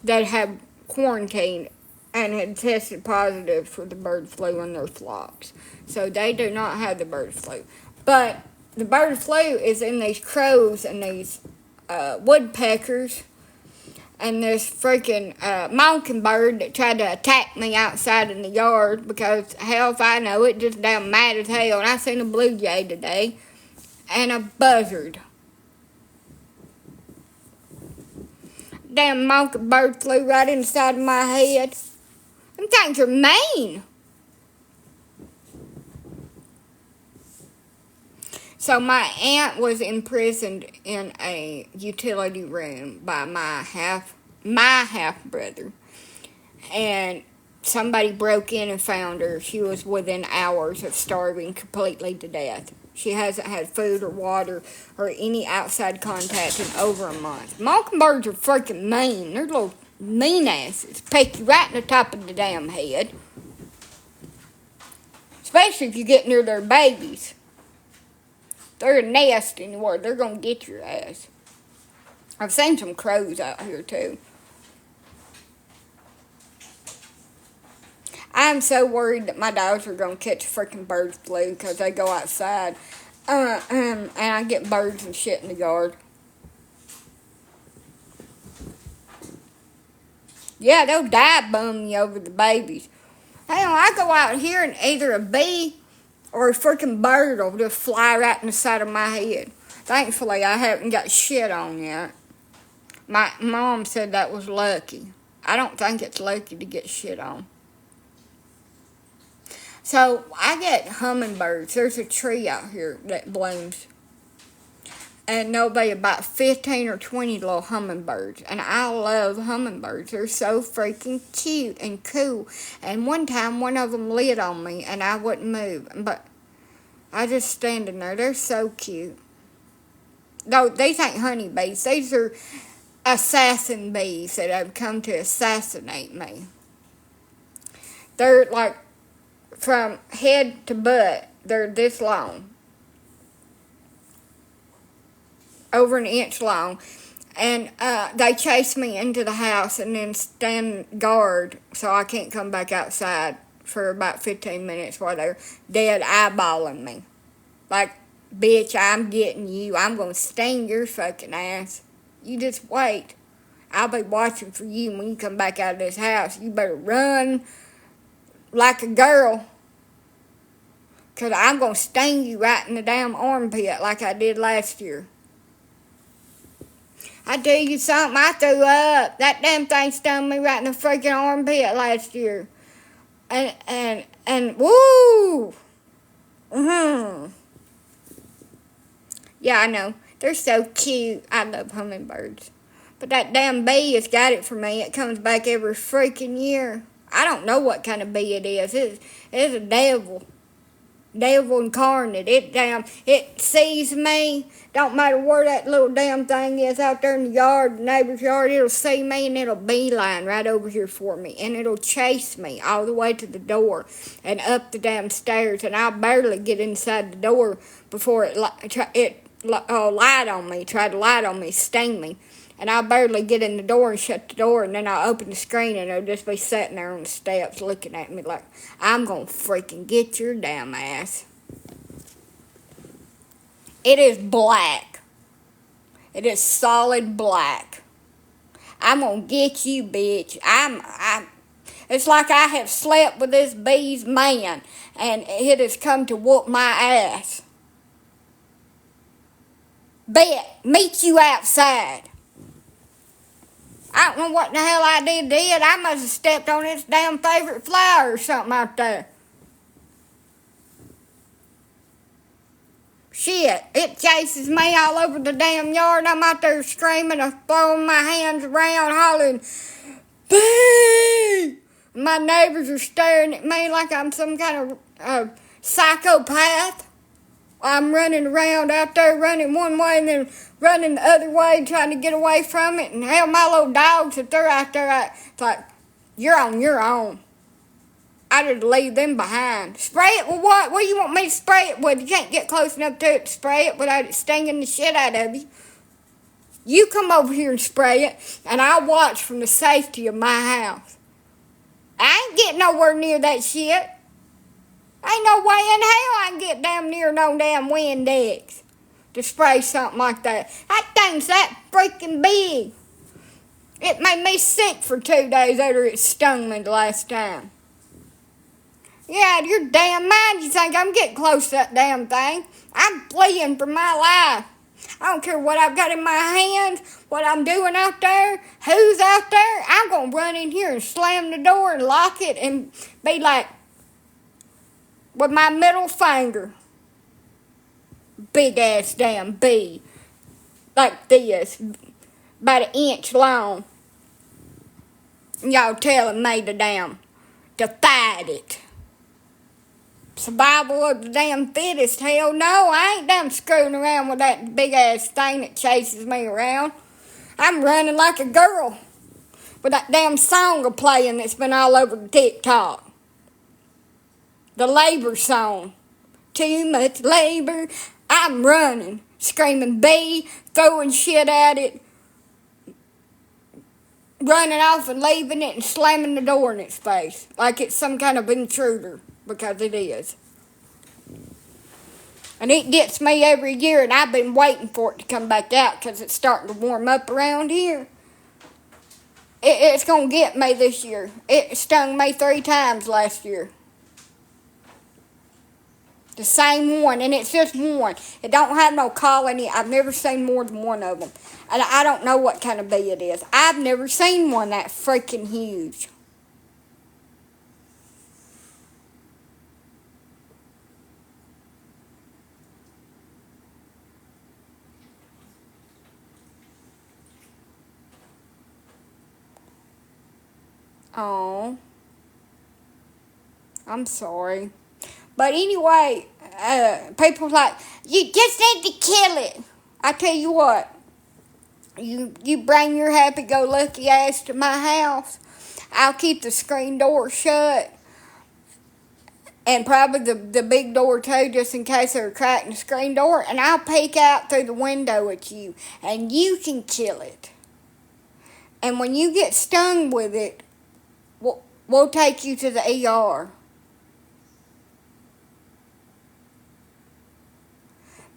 that have quarantined and had tested positive for the bird flu in their flocks. So they do not have the bird flu. But the bird flu is in these crows and these woodpeckers and this freaking mockingbird that tried to attack me outside in the yard because, hell if I know, it just damn mad as hell. And I seen a blue jay today and a buzzard. Damn mockingbird flew right inside of my head. Them things are mean. So my aunt was imprisoned in a utility room by my half brother, and somebody broke in and found her. She was within hours of starving completely to death. She hasn't had food or water or any outside contact in over a month. Mockingbirds are freaking mean. They're little mean asses. Peck you right in the top of the damn head. Especially if you get near their babies. They're a nest anymore. They're going to get your ass. I've seen some crows out here, too. I'm so worried that my dogs are going to catch freaking bird flu because they go outside. And I get birds and shit in the yard. Yeah, they'll dive bomb you over the babies. Hell, I go out here and either a bee or a freaking bird will just fly right in the side of my head. Thankfully, I haven't got shit on yet. My mom said that was lucky. I don't think it's lucky to get shit on. So, I get hummingbirds. There's a tree out here that blooms. And there'll be about 15 or 20 little hummingbirds. And I love hummingbirds. They're so freaking cute and cool. And one time, one of them lit on me, and I wouldn't move. But I just standing there. They're so cute. No, these ain't honeybees. These are assassin bees that have come to assassinate me. They're like, from head to butt, they're this long. Over an inch long. And they chase me into the house and then stand guard so I can't come back outside for about 15 minutes while they're dead eyeballing me. Like, bitch, I'm getting you. I'm going to sting your fucking ass. You just wait. I'll be watching for you when you come back out of this house. You better run like a girl. Because I'm going to sting you right in the damn armpit like I did last year. I tell you something, I threw up. That damn thing stung me right in the freaking armpit last year. And woo! Yeah, I know. They're so cute. I love hummingbirds. But that damn bee has got it for me. It comes back every freaking year. I don't know what kind of bee it is. It's a devil. Devil incarnate. It sees me. Don't matter where that little damn thing is out there in the yard, the neighbor's yard, it'll see me and it'll beeline right over here for me. And it'll chase me all the way to the door and up the damn stairs. And I'll barely get inside the door before it lied on me, try to light on me, sting me. And I'll barely get in the door and shut the door, and then I'll open the screen, and it'll just be sitting there on the steps looking at me like, I'm going to freaking get your damn ass. It is black. It is solid black. I'm going to get you, bitch. It's like I have slept with this bee's man, and it has come to whoop my ass. Bet, meet you outside. I don't know what in the hell I did. I must have stepped on its damn favorite flower or something out there. Shit, it chases me all over the damn yard. I'm out there screaming and throwing my hands around, hollering, boo! My neighbors are staring at me like I'm some kind of psychopath. I'm running around out there, running one way and then running the other way, trying to get away from it. And hell, my little dogs, if they're out there, it's like, you're on your own. I just leave them behind. Spray it with what? What do you want me to spray it with? You can't get close enough to it to spray it without it stinging the shit out of you. You come over here and spray it, and I'll watch from the safety of my house. I ain't getting nowhere near that shit. Ain't no way in hell I can get damn near no damn Windex to spray something like that. That thing's that freaking big. It made me sick for 2 days after it stung me the last time. Yeah, out of your damn mind, you think I'm getting close to that damn thing. I'm fleeing for my life. I don't care what I've got in my hands, what I'm doing out there, who's out there. I'm going to run in here and slam the door and lock it and be like, with my middle finger, big ass damn bee, like this, about 1 inch long. And y'all telling me to fight it. Survival of the damn fittest. Hell no, I ain't damn screwing around with that big ass thing that chases me around. I'm running like a girl with that damn song playing that's been all over the TikTok. The labor song. Too much labor. I'm running, screaming bee, throwing shit at it, running off and leaving it and slamming the door in its face like it's some kind of intruder, because it is. And it gets me every year, and I've been waiting for it to come back out because it's starting to warm up around here. It's going to get me this year. It stung me 3 times last year. The same one, and it's just one. It don't have no colony. I've never seen more than one of them. And I don't know what kind of bee it is. I've never seen one that freaking huge. Oh, I'm sorry. But anyway, people like, you just need to kill it. I tell you what, you bring your happy-go-lucky ass to my house, I'll keep the screen door shut, and probably the big door too, just in case they're cracking the screen door, and I'll peek out through the window at you, and you can kill it. And when you get stung with it, we'll take you to the ER.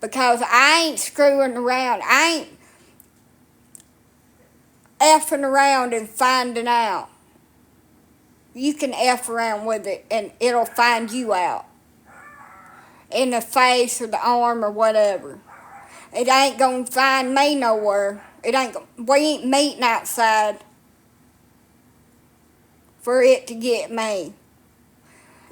Because I ain't screwing around. I ain't effing around and finding out. You can F around with it and it'll find you out. In the face or the arm or whatever. It ain't gonna find me nowhere. We ain't meeting outside for it to get me.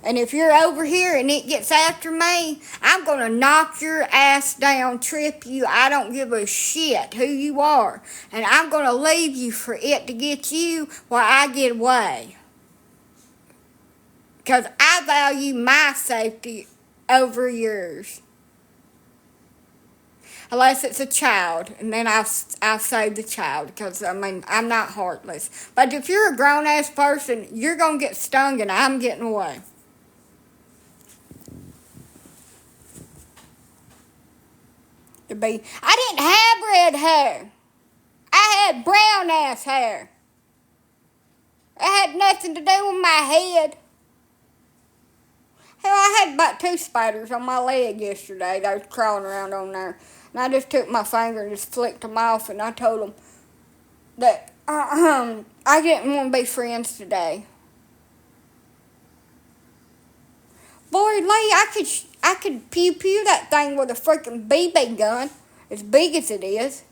And if you're over here and it gets after me, I'm going to knock your ass down, trip you. I don't give a shit who you are. And I'm going to leave you for it to get you while I get away. Because I value my safety over yours. Unless it's a child, and then I'll save the child, because, I'm not heartless. But if you're a grown-ass person, you're going to get stung and I'm getting away. I didn't have red hair. I had brown ass hair. It had nothing to do with my head. Hell, I had about 2 spiders on my leg yesterday. They was crawling around on there. And I just took my finger and just flicked them off, and I told them that I didn't want to be friends today. Boy, Lee, I could pew that thing with a freaking BB gun, as big as it is.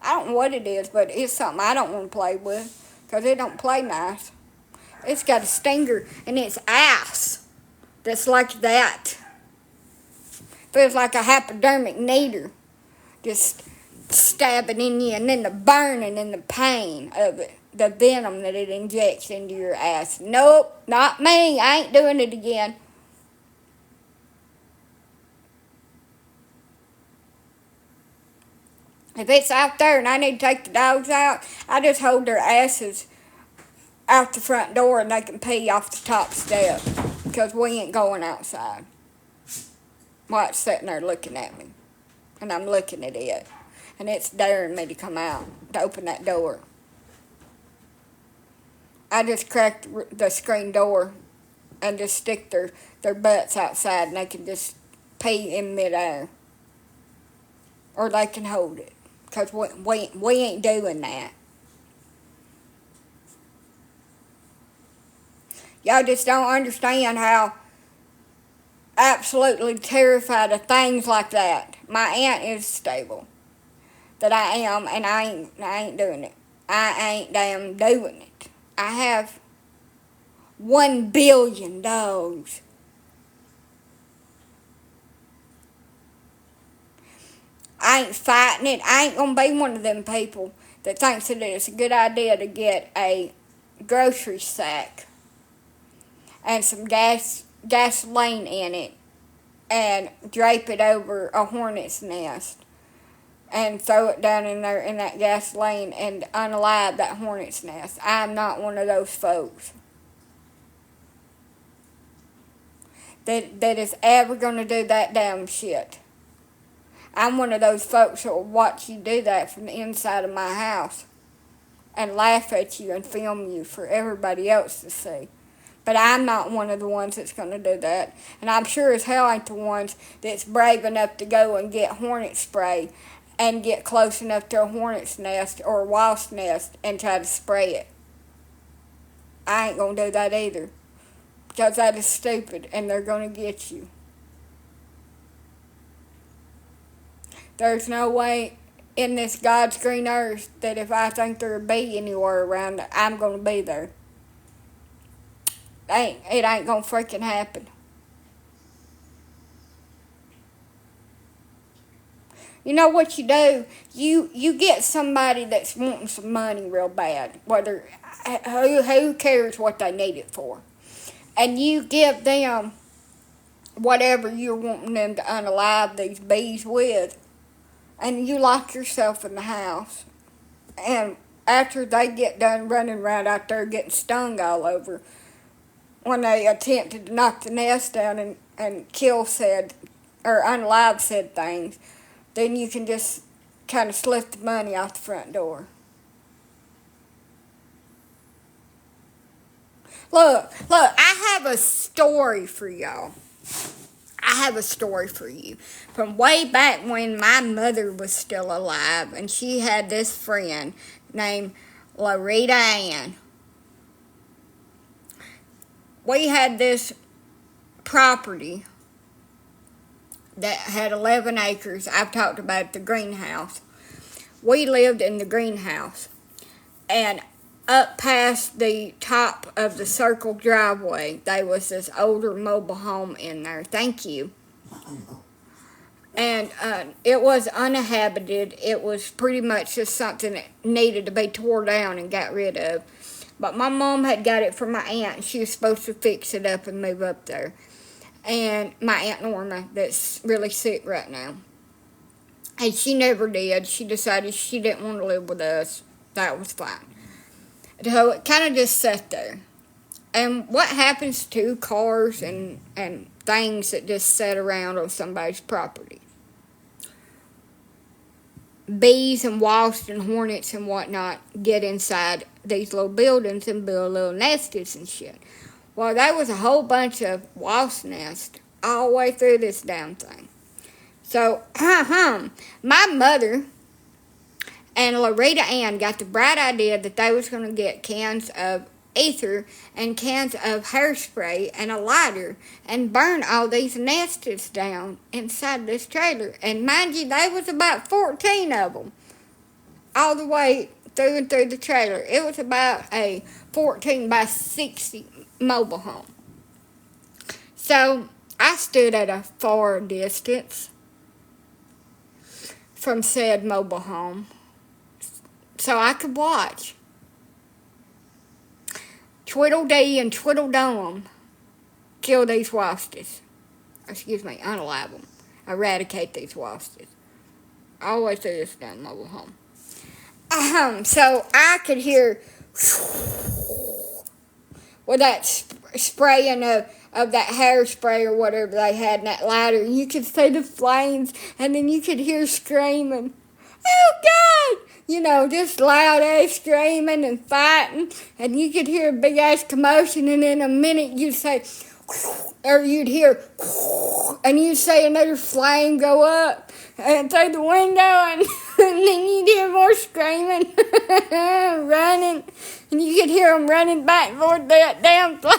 I don't know what it is, but it's something I don't want to play with, because it don't play nice. It's got a stinger in its ass that's like that. If feels like a hypodermic needle just stabbing in you, and then the burning and the pain of it, the venom that it injects into your ass. Nope, not me. I ain't doing it again. If it's out there and I need to take the dogs out, I just hold their asses out the front door and they can pee off the top step, because we ain't going outside while it's sitting there looking at me, and I'm looking at it, and it's daring me to come out to open that door. I just crack the screen door and just stick their butts outside, and they can just pee in midair, or they can hold it, because we ain't doing that. Y'all just don't understand how absolutely terrified of things like that my aunt is stable. That I am, and I ain't doing it. I ain't damn doing it. I have 1 billion dogs. I ain't fighting it. I ain't gonna be one of them people that thinks that it's a good idea to get a grocery sack and some gasoline in it and drape it over a hornet's nest and throw it down in there in that gasoline and unalive that hornet's nest. I'm not one of those folks that is ever going to do that damn shit. I'm one of those folks that will watch you do that from the inside of my house and laugh at you and film you for everybody else to see. But I'm not one of the ones that's going to do that. And I'm sure as hell ain't the ones that's brave enough to go and get hornet spray and get close enough to a hornet's nest or a wasp nest and try to spray it. I ain't going to do that either, because that is stupid and they're going to get you. There's no way in this God's green earth that if I think there'll be anywhere around, I'm going to be there. It ain't gonna freaking happen. You know what you do? You get somebody that's wanting some money real bad. Who cares what they need it for? And you give them whatever you're wanting them to unalive these bees with. And you lock yourself in the house. And after they get done running around out there getting stung all over, when they attempted to knock the nest down and kill said, or unalive said things, then you can just kind of slip the money off the front door. Look, I have a story for y'all. I have a story for you. From way back when my mother was still alive, and she had this friend named Loretta Ann. We had this property that had 11 acres. I've talked about the greenhouse. We lived in the greenhouse. And up past the top of the circle driveway, there was this older mobile home in there. Thank you. And it was uninhabited. It was pretty much just something that needed to be tore down and got rid of. But my mom had got it from my aunt, and she was supposed to fix it up and move up there. And my Aunt Norma, that's really sick right now. And she never did. She decided she didn't want to live with us. That was fine. So it kind of just sat there. And what happens to cars and things that just sit around on somebody's property? Bees and wasps and hornets and whatnot get inside these little buildings and build little nests and shit. Well, there was a whole bunch of wasp nests all the way through this damn thing. So, my mother and Loretta Ann got the bright idea that they was going to get cans of ether and cans of hairspray and a lighter and burn all these nests down inside this trailer. And mind you, there was about 14 of them all the way through and through the trailer. It was about a 14 by 60 mobile home. So I stood at a far distance from said mobile home so I could watch Tweedledee and Tweedledum kill these wasps. Unalive them. Eradicate these wasps. I always do this down the mobile home. So I could hear with that spraying of that hairspray or whatever they had in that lighter. You could see the flames, and then you could hear screaming, "Oh God!" Just loud ass screaming and fighting, and you could hear a big ass commotion, and in a minute you'd say, or you'd hear, and you'd see another flame go up and through the window, and then you'd hear more screaming, running, and you could hear them running back and forth that damn flame.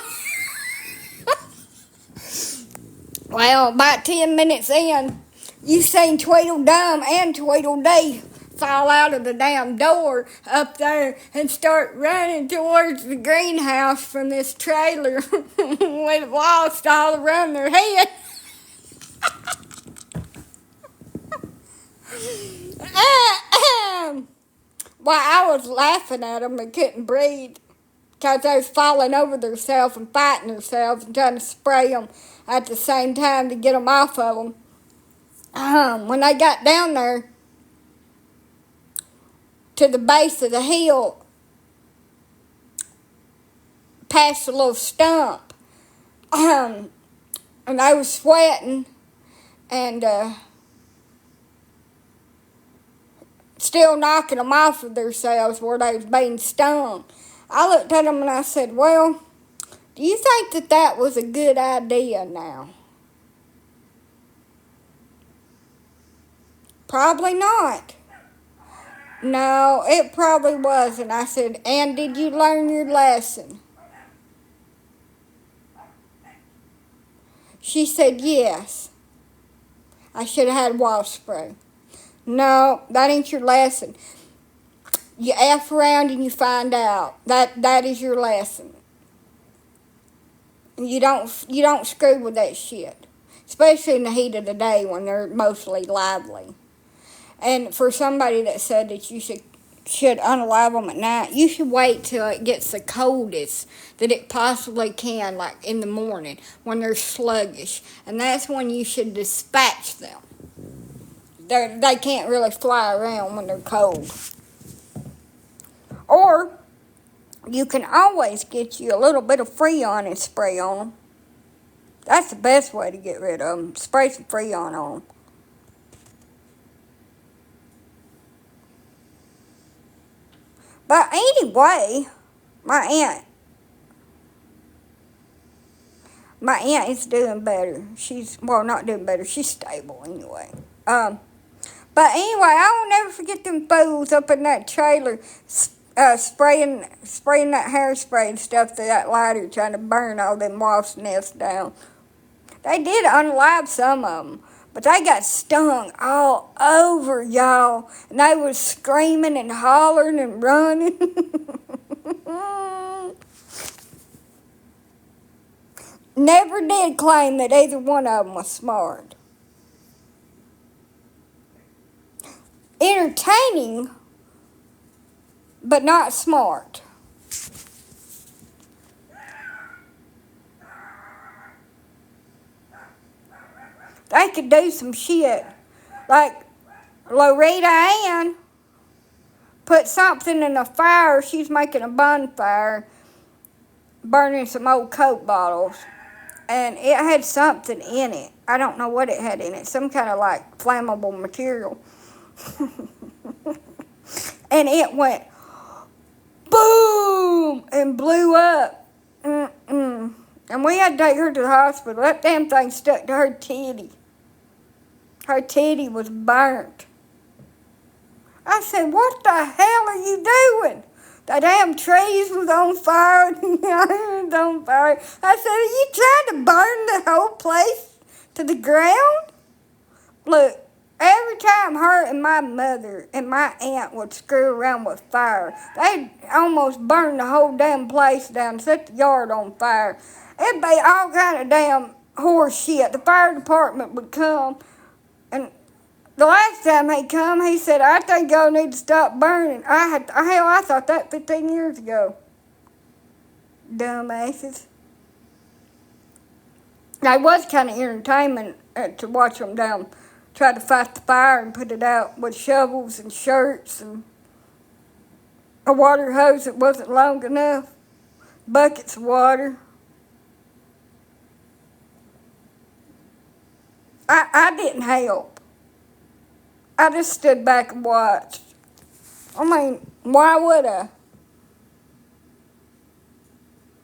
Well, about 10 minutes in, you seen Tweedledum and Tweedledee fall out of the damn door up there and start running towards the greenhouse from this trailer with wasps all around their head. Well, I was laughing at them and couldn't breathe because they was falling over themselves and fighting themselves and trying to spray them at the same time to get them off of them. When they got down there to the base of the hill, past the little stump, and they was sweating and still knocking them off of themselves where they was being stung. I looked at them and I said, "Well, do you think that was a good idea now?" "Probably not." "No, it probably wasn't." I said, "And did you learn your lesson?" She said, "Yes. I should have had wasp spray." "No, that ain't your lesson. You F around and you find out. That is your lesson. You don't screw with that shit. Especially in the heat of the day when they're mostly lively. And for somebody that said that you should unalive them at night, you should wait till it gets the coldest that it possibly can, like in the morning when they're sluggish. And that's when you should dispatch them. They can't really fly around when they're cold. Or you can always get you a little bit of Freon and spray on them. That's the best way to get rid of them. Spray some Freon on them. But anyway, my aunt is doing better. Not doing better. She's stable anyway. But anyway, I will never forget them fools up in that trailer spraying that hairspray and stuff through that lighter trying to burn all them wasp nests down. They did unalive some of them, but they got stung all over, y'all. And they was screaming and hollering and running. Never did claim that either one of them was smart. Entertaining, but not smart. They could do some shit. Like Loretta Ann put something in a fire. She's making a bonfire, burning some old Coke bottles. And it had something in it. I don't know what it had in it. Some kind of like flammable material. And it went boom and blew up. And we had to take her to the hospital. That damn thing stuck to her titty. Her titty was burnt. I said, "What the hell are you doing?" The damn trees was on fire. It was on fire. I said, "Are you trying to burn the whole place to the ground?" Look, every time her and my mother and my aunt would screw around with fire, they'd almost burn the whole damn place down, set the yard on fire. It'd be all kind of damn horse shit. The fire department would come, and the last time he come, he said, I think y'all need to stop burning. I thought that 15 years ago. Dumbasses. Now, it was kind of entertainment to watch them down, try to fight the fire and put it out with shovels and shirts and a water hose that wasn't long enough, buckets of water. I didn't help. I just stood back and watched. I mean, why would I?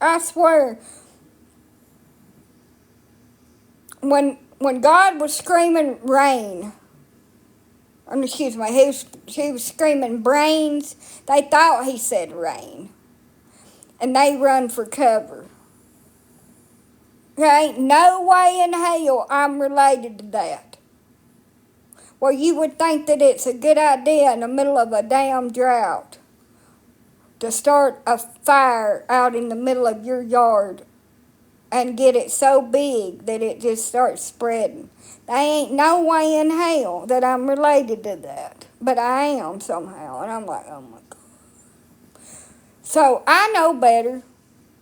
I swear, when God was screaming rain, excuse me, he was screaming brains, they thought he said rain. And they run for cover. There ain't no way in hell I'm related to that. Well, you would think that it's a good idea in the middle of a damn drought to start a fire out in the middle of your yard and get it so big that it just starts spreading. There ain't no way in hell that I'm related to that. But I am somehow. And I'm like, oh my God. So I know better.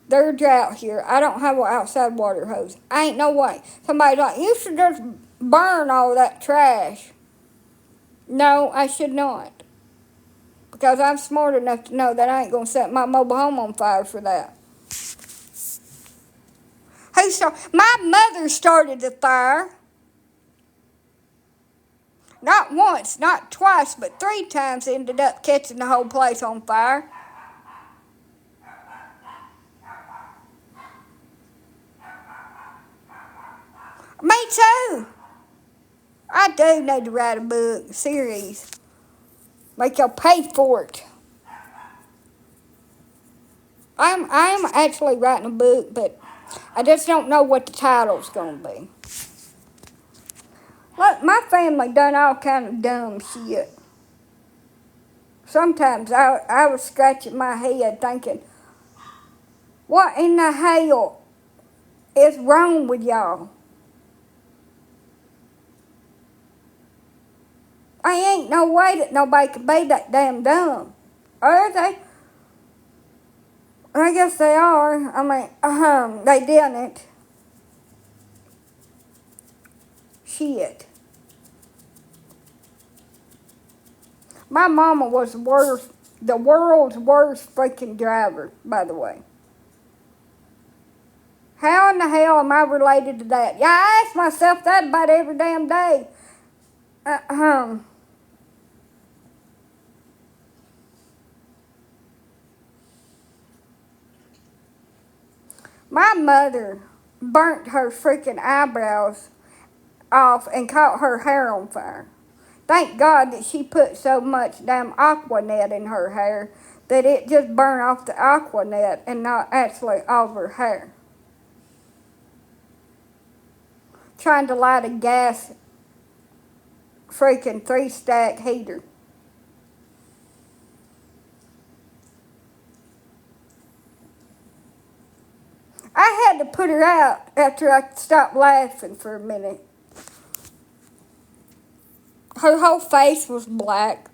There's a drought here. I don't have an outside water hose. Ain't no way. Somebody's like, you should just burn all that trash. No, I should not. Because I'm smart enough to know that I ain't going to set my mobile home on fire for that. My mother started the fire. Not once, not twice, but 3 times ended up catching the whole place on fire. Me too. I do need to write a book, a series. Make y'all pay for it. I'm actually writing a book, but I just don't know what the title's going to be. Look, my family done all kind of dumb shit. Sometimes I was scratching my head thinking, what in the hell is wrong with y'all? I ain't no way that nobody could be that damn dumb. Are they? I guess they are. I mean, they didn't. Shit. My mama was the world's worst freaking driver, by the way. How in the hell am I related to that? Yeah, I ask myself that about every damn day. My mother burnt her freaking eyebrows off and caught her hair on fire. Thank God that she put so much damn Aquanet in her hair that it just burned off the Aquanet and not actually all of her hair. Trying to light a gas freaking 3-stack heater. I had to put her out after I stopped laughing for a minute. Her whole face was black.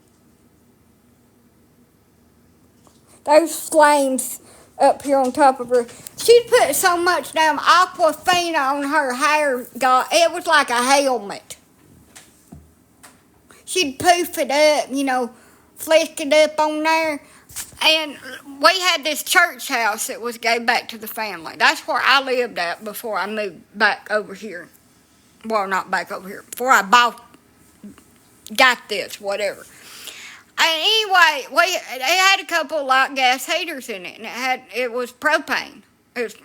Those flames up here on top of her. She put so much damn Aquafina on her hair, God, it was like a helmet. She'd poof it up, flick it up on there. And we had this church house that was gave back to the family. That's where I lived at before I moved back over here. Well, not back over here. Before I got this, whatever. And anyway, they had a couple of light gas heaters in it, and it was propane.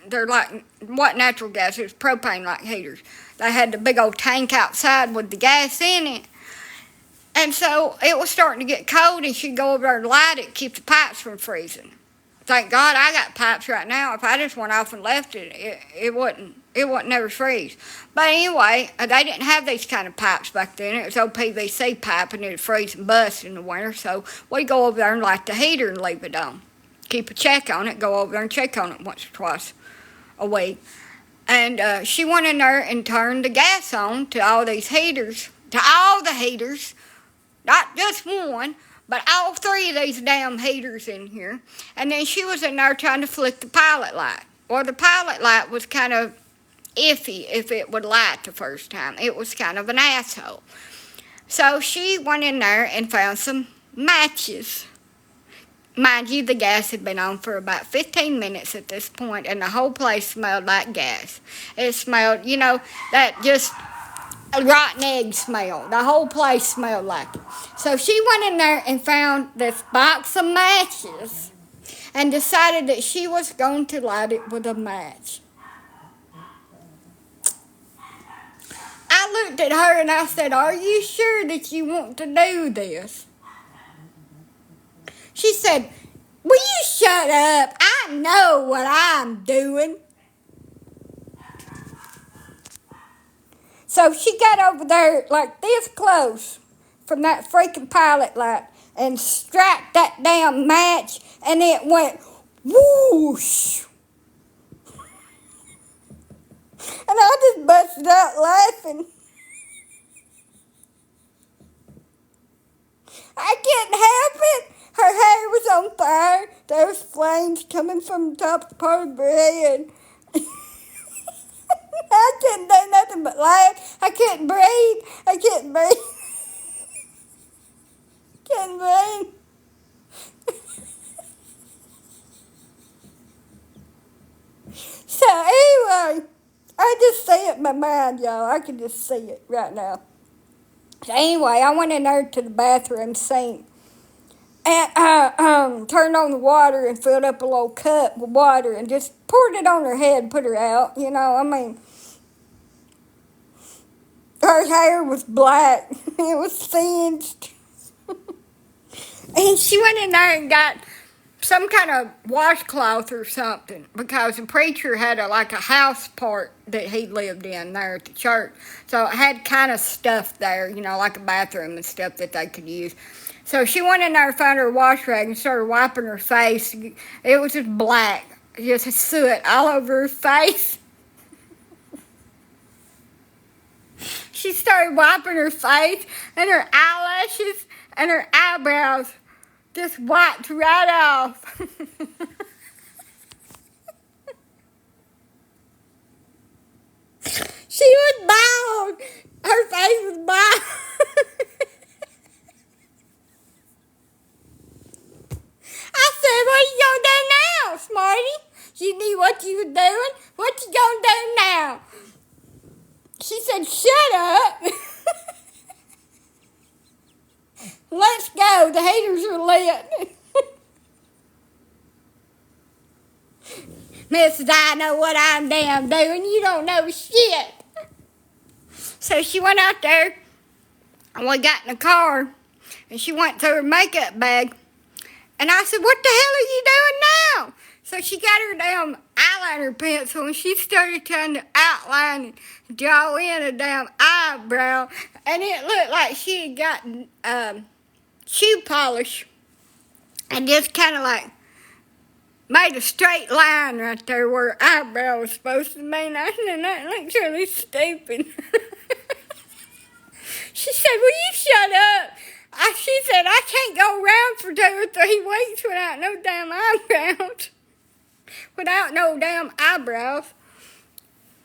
They're like, what natural gas? It was propane-like heaters. They had the big old tank outside with the gas in it. And so it was starting to get cold, and she'd go over there and light it, keep the pipes from freezing. Thank God I got pipes right now. If I just went off and left it wouldn't never freeze. But anyway, they didn't have these kind of pipes back then. It was old PVC pipe, and it'd freeze and bust in the winter. So we'd go over there and light the heater and leave it on. Keep a check on it, go over there and check on it once or twice a week. And she went in there and turned the gas on to all these heaters, to all the heaters, not just one, but all three of these damn heaters in here. And then she was in there trying to flick the pilot light. Well, the pilot light was kind of iffy if it would light the first time. It was kind of an asshole. So she went in there and found some matches. Mind you, the gas had been on for about 15 minutes at this point, and the whole place smelled like gas. It smelled, that just a rotten egg smell. The whole place smelled like it. So she went in there and found this box of matches and decided that she was going to light it with a match. I looked at her and I said, "Are you sure that you want to do this?" She said, "Will you shut up? I know what I'm doing." So she got over there like this close from that freaking pilot light and struck that damn match, and it went whoosh. And I just busted out laughing. I couldn't help it. Her hair was on fire. There was flames coming from the top part of her head. I couldn't do nothing but laugh. I couldn't breathe. Couldn't breathe. So anyway, I just see it in my mind, y'all. I can just see it right now. So anyway, I went in there to the bathroom sink and turned on the water and filled up a little cup with water and just poured it on her head and put her out. Her hair was black. It was singed. And she went in there and got some kind of washcloth or something, because the preacher had a house part that he lived in there at the church. So it had kind of stuff there, like a bathroom and stuff that they could use. So she went in there and found her wash rag and started wiping her face. It was just black, just soot all over her face. She started wiping her face, and her eyelashes and her eyebrows just wiped right off. She was bald. Her face was bald. I said, "What are you going to do now, Smarty? You knew what you were doing. What you going to do now?" She said, "Shut up." Let's go. The haters are lit. Mrs. I know what I'm damn doing. You don't know shit. So she went out there, and we got in the car, and she went through her makeup bag. And I said, "What the hell are you doing now?" So she got her damn eyeliner pencil, and she started trying to outline and draw in a damn eyebrow. And it looked like she had gotten shoe polish and just kind of made a straight line right there where her eyebrow was supposed to be. And that looks really stupid. She said, "Will you shut up?" She said, "I can't go around for 2 or 3 weeks without no damn eyebrows." Without no damn eyebrows.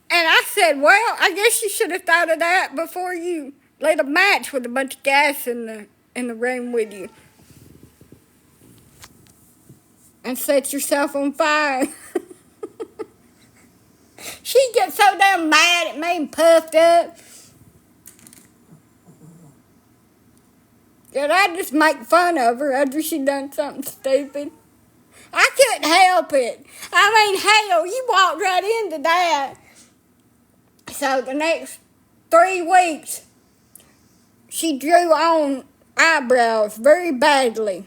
And I said, "Well, I guess you should have thought of that before you lit a match with a bunch of gas in the room with you. And set yourself on fire." She gets so damn mad at me and puffed up that I just make fun of her after she done something stupid. I couldn't help it. Hell, you walked right into that. So the next 3 weeks, she drew on eyebrows very badly.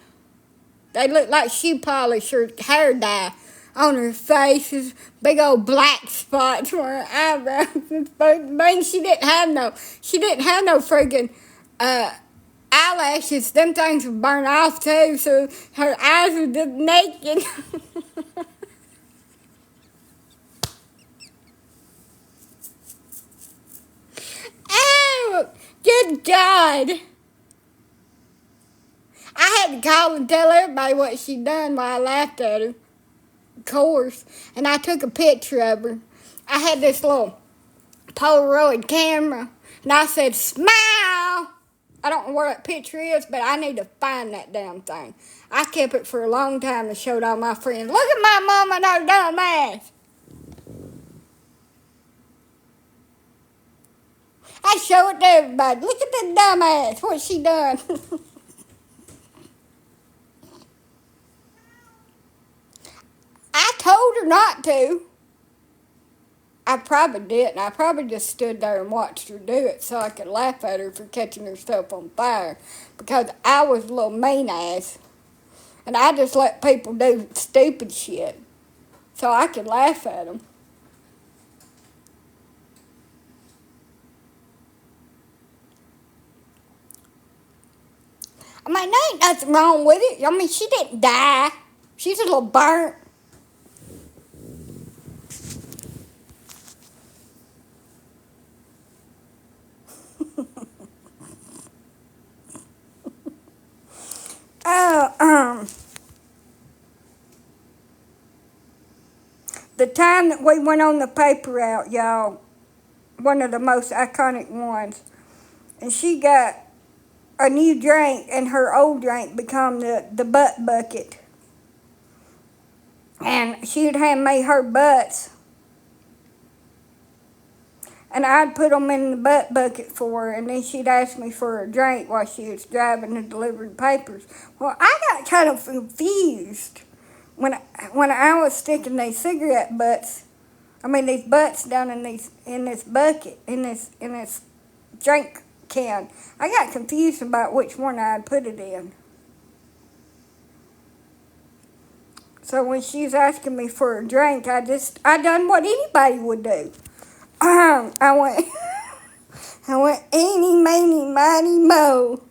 They looked like shoe polish or hair dye on her face. Big old black spots where her eyebrows was supposed to be. She didn't have no freaking eyelashes. Them things would burn off too, so her eyes were just naked. my God. I had to call and tell everybody what she done while I laughed at her. Of course. And I took a picture of her. I had this little Polaroid camera. And I said, smile. I don't know where that picture is, but I need to find that damn thing. I kept it for a long time and showed all my friends. Look at my mama and her dumb ass. I show it to everybody. Look at that dumb ass. What she done. I told her not to. I probably didn't. I probably just stood there and watched her do it so I could laugh at her for catching herself on fire. Because I was a little mean ass. And I just let people do stupid shit so I could laugh at them. I mean, there ain't nothing wrong with it. I mean, she didn't die. She's a little burnt. The time that we went on the paper route, y'all, one of the most iconic ones, and she got a new drink, and her old drink become the butt bucket. And she'd hand me her butts, and I'd put them in the butt bucket for her, and then she'd ask me for a drink while she was driving and delivering papers. Well, I got kind of confused when I was sticking these cigarette butts. I mean, these butts down in this bucket, in this drink can. I got confused about which one I'd put it in. So when she was asking me for a drink, I done what anybody would do. I went eeny, meeny, miny, mo.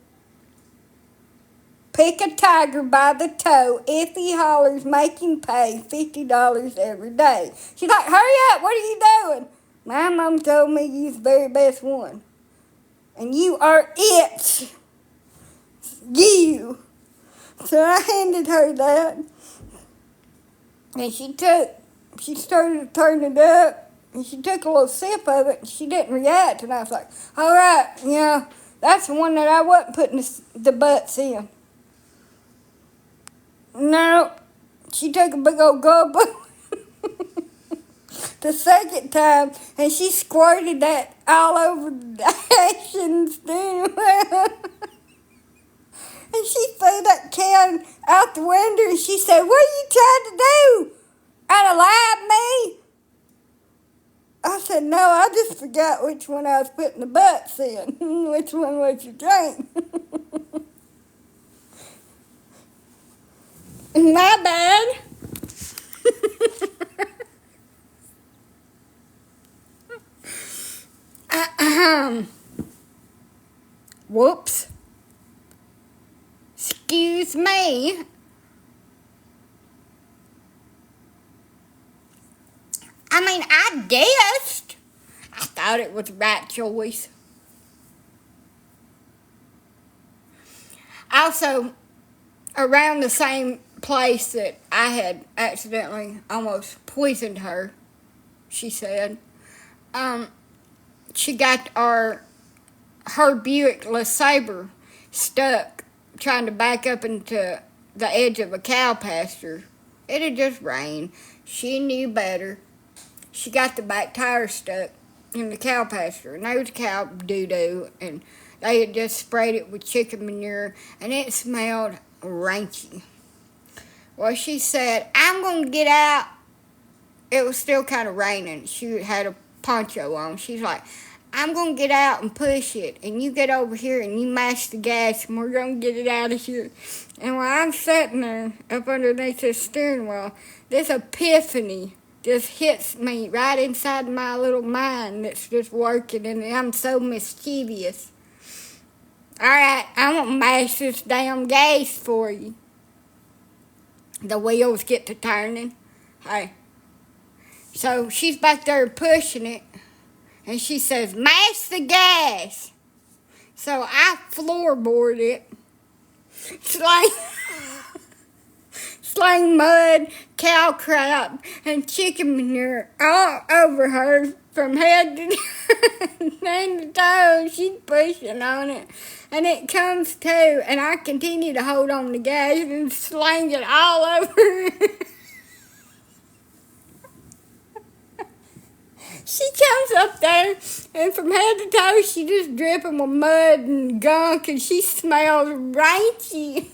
Pick a tiger by the toe. If he hollers, make him pay $50 every day. She's like, hurry up, what are you doing? My mom told me you're the very best one. And you are it. You. So I handed her that. And she started to turn it up. And she took a little sip of it. And she didn't react. And I was like, all right, yeah, that's the one that I wasn't putting the butts in. No, she took a big old gulp the second time, and she squirted that all over the dash and the steering wheel. And she threw that can out the window, and she said, what are you trying to do? Unalive me? I said, no, I just forgot which one I was putting the butts in. Which one was your drink? My bad. Whoops. Excuse me. I mean, I guessed. I thought it was the right choice. Also, around the same place that I had accidentally almost poisoned her, she said, she got her Buick LeSabre stuck trying to back up into the edge of a cow pasture. It had just rained. She knew better. She got the back tire stuck in the cow pasture, and there was cow doo-doo, and they had just sprayed it with chicken manure, and it smelled ranky. Well, she said, I'm going to get out. It was still kind of raining. She had a poncho on. She's like, I'm going to get out and push it, and you get over here and you mash the gas, and we're going to get it out of here. And while I'm sitting there up underneath this steering wheel, this epiphany just hits me right inside my little mind that's just working, and I'm so mischievous. All right, I'm going to mash this damn gas for you. The wheels get to turning. Hey. So she's back there pushing it, and she says, mash the gas. So I floorboard it, slang, slang mud, cow crap, and chicken manure all over her from head to toe. She's pushing on it, and it comes to, and I continue to hold on the gas and slang it all over. She comes up there, and from head to toe, she just dripping with mud and gunk, and she smells ranchy.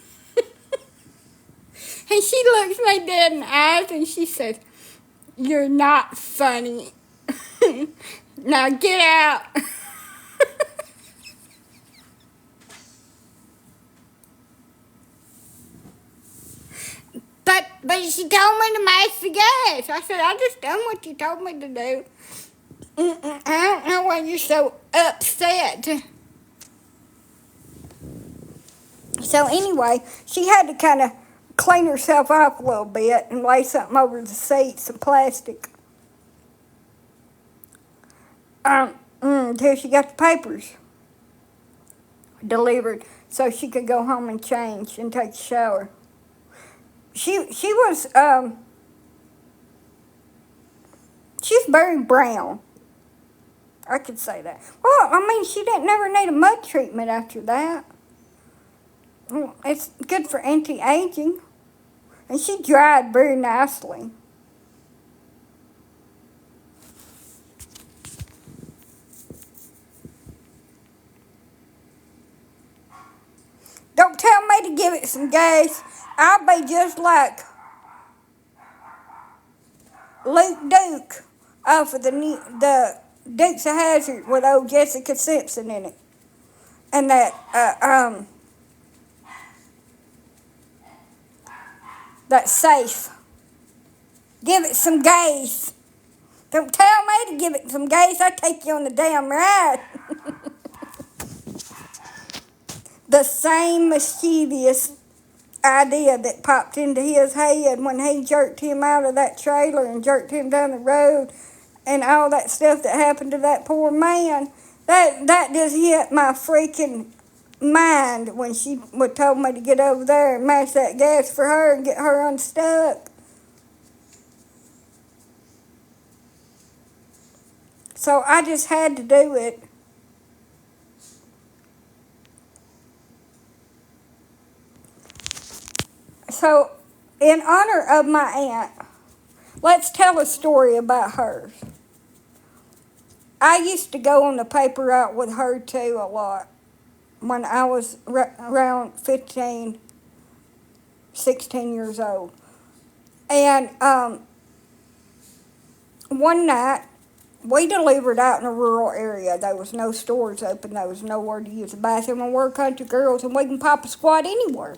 And she looks me dead in the eyes, and she says, "You're not funny. Now get out." But she told me to match the gas. I said, "I just done what you told me to do. I don't know why you're so upset." So anyway, she had to kind of clean herself up a little bit and lay something over the seat, some plastic. Until she got the papers delivered so she could go home and change and take a shower. She was she's very brown. I could say that. Well, I mean, she didn't never need a mud treatment after that. It's good for anti-aging. And she dried very nicely. Don't tell me to give it some gas. I'll be just like Luke Duke off of the Dukes of Hazzard with old Jessica Simpson in it. And that safe. Give it some gas. Don't tell me to give it some gas. I take you on the damn ride. The same mischievous idea that popped into his head when he jerked him out of that trailer and jerked him down the road and all that stuff that happened to that poor man. That just hit my freaking mind when she told me to get over there and match that gas for her and get her unstuck. So I just had to do it. So, in honor of my aunt, let's tell a story about hers. I used to go on the paper route with her too a lot when I was around 15, 16 years old. And one night, we delivered out in a rural area. There was no stores open. There was nowhere to use the bathroom. And we're country girls, and we can pop a squat anywhere.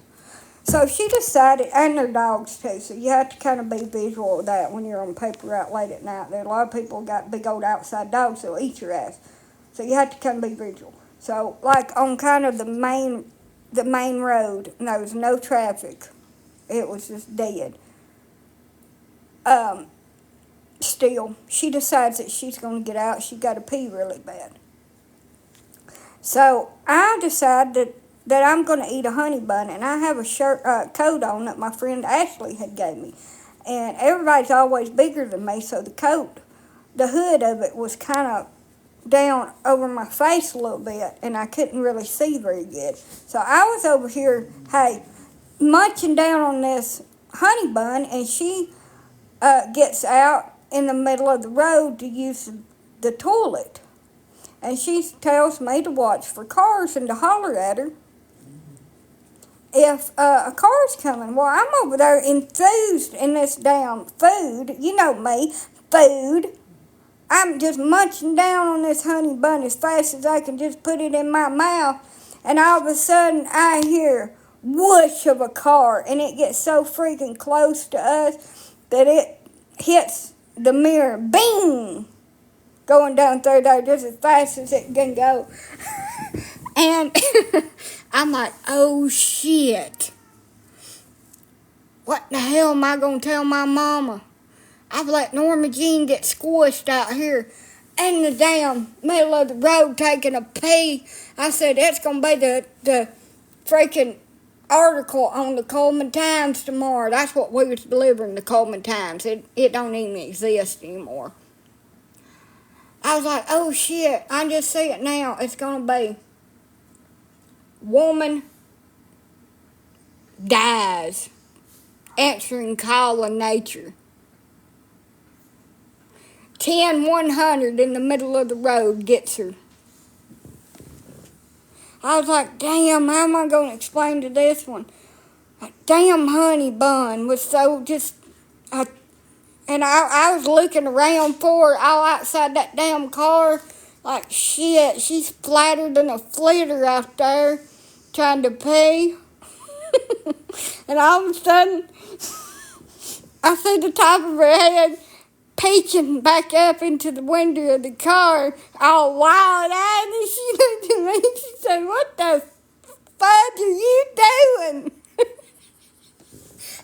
So she decided, and their dogs too, so you have to kind of be visual with that when you're on paper route late at night. There, a lot of people got big old outside dogs that'll eat your ass. So you have to kind of be visual. So like on kind of the main road, and there was no traffic. It was just dead. Still, she decides that she's going to get out. She's got to pee really bad. So I decided that I'm going to eat a honey bun, and I have a coat on that my friend Ashley had gave me. And everybody's always bigger than me, so the hood of it was kind of down over my face a little bit, and I couldn't really see very good. So I was over here, munching down on this honey bun, and she gets out in the middle of the road to use the toilet. And she tells me to watch for cars and to holler at her if a car's coming. Well, I'm over there enthused in this damn food. You know me, food. I'm just munching down on this honey bun as fast as I can just put it in my mouth. And all of a sudden, I hear whoosh of a car. And it gets so freaking close to us that it hits the mirror. Bing! Going down through there just as fast as it can go. And I'm like, oh shit. What the hell am I going to tell my mama? I've let Norma Jean get squished out here. in the damn middle of the road taking a pee. I said, that's going to be the freaking article on the Coleman Times tomorrow. That's what we was delivering, the Coleman Times. It don't even exist anymore. I was like, oh shit, I just see it now. It's going to be woman dies answering call of nature. 10-100 in the middle of the road gets her. I was like, damn, how am I going to explain to this one? A damn honey bun was so just... and I was looking around for her all outside that damn car. Like, shit, she's flatter than a flitter out there trying to pee. And all of a sudden, I see the top of her head peeking back up into the window of the car, all wild-eyed, and she looked at me and she said, what the fudge are you doing?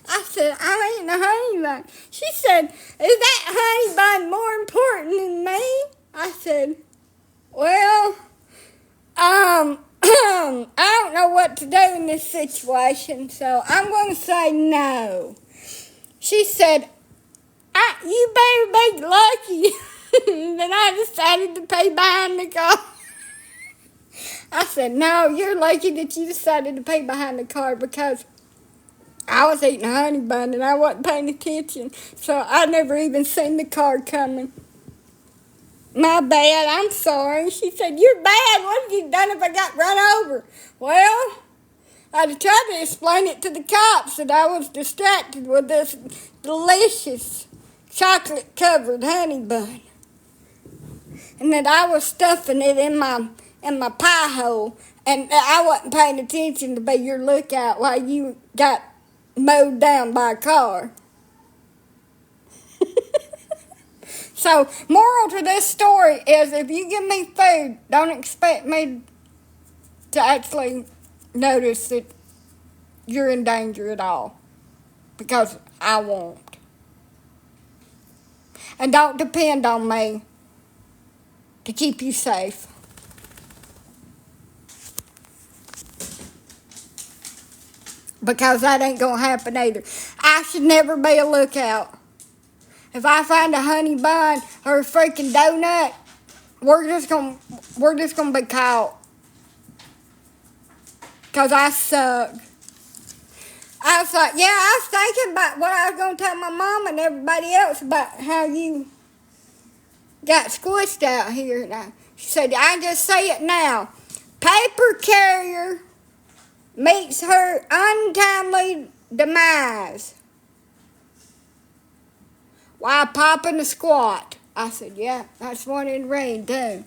I said, I'm eating a honey bun. She said, is that honey bun more important than me? I said, well, I don't know what to do in this situation, so I'm going to say no. She said, you better be lucky that I decided to pay behind the car. I said, no, you're lucky that you decided to pay behind the car because I was eating a honey bun and I wasn't paying attention, so I never even seen the car coming. My bad, I'm sorry. She said, you're bad. What have you done if I got run over? Well, I tried to explain it to the cops that I was distracted with this delicious chocolate-covered honey bun, and that I was stuffing it in my pie hole, and I wasn't paying attention to be your lookout while you got mowed down by a car. So, moral to this story is if you give me food, don't expect me to actually notice that you're in danger at all, because I won't. And don't depend on me to keep you safe. Because that ain't going to happen either. I should never be a lookout. If I find a honey bun or a freaking donut, we're just gonna be caught. Because I suck. I was like, yeah, I was thinking about what I was going to tell my mom and everybody else about how you got squished out here. Now, she said, I just say it now. Paper carrier meets her untimely demise while popping a squat. I said, yeah, that's one in rain, too.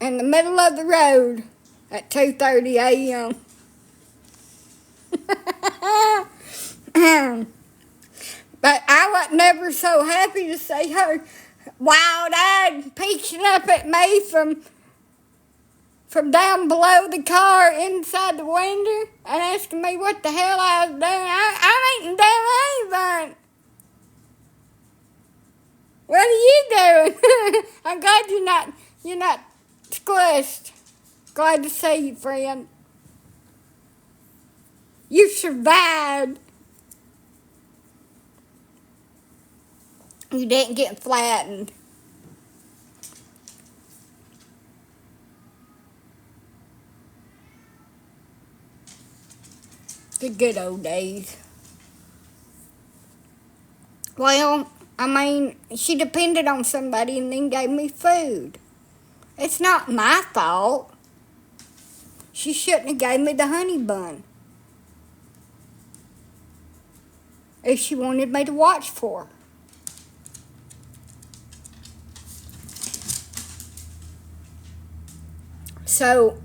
In the middle of the road at 2:30 a.m. But I was never so happy to see her wild-eyed peeking up at me from down below the car inside the window and asking me what the hell I was doing. I'm eating damn anything. What are you doing? I'm glad you're not squished. Glad to see you, friend. You survived. You didn't get flattened. The good old days. Well, I mean, she depended on somebody and then gave me food. It's not my fault. She shouldn't have gave me the honey bun if she wanted me to watch for her. So,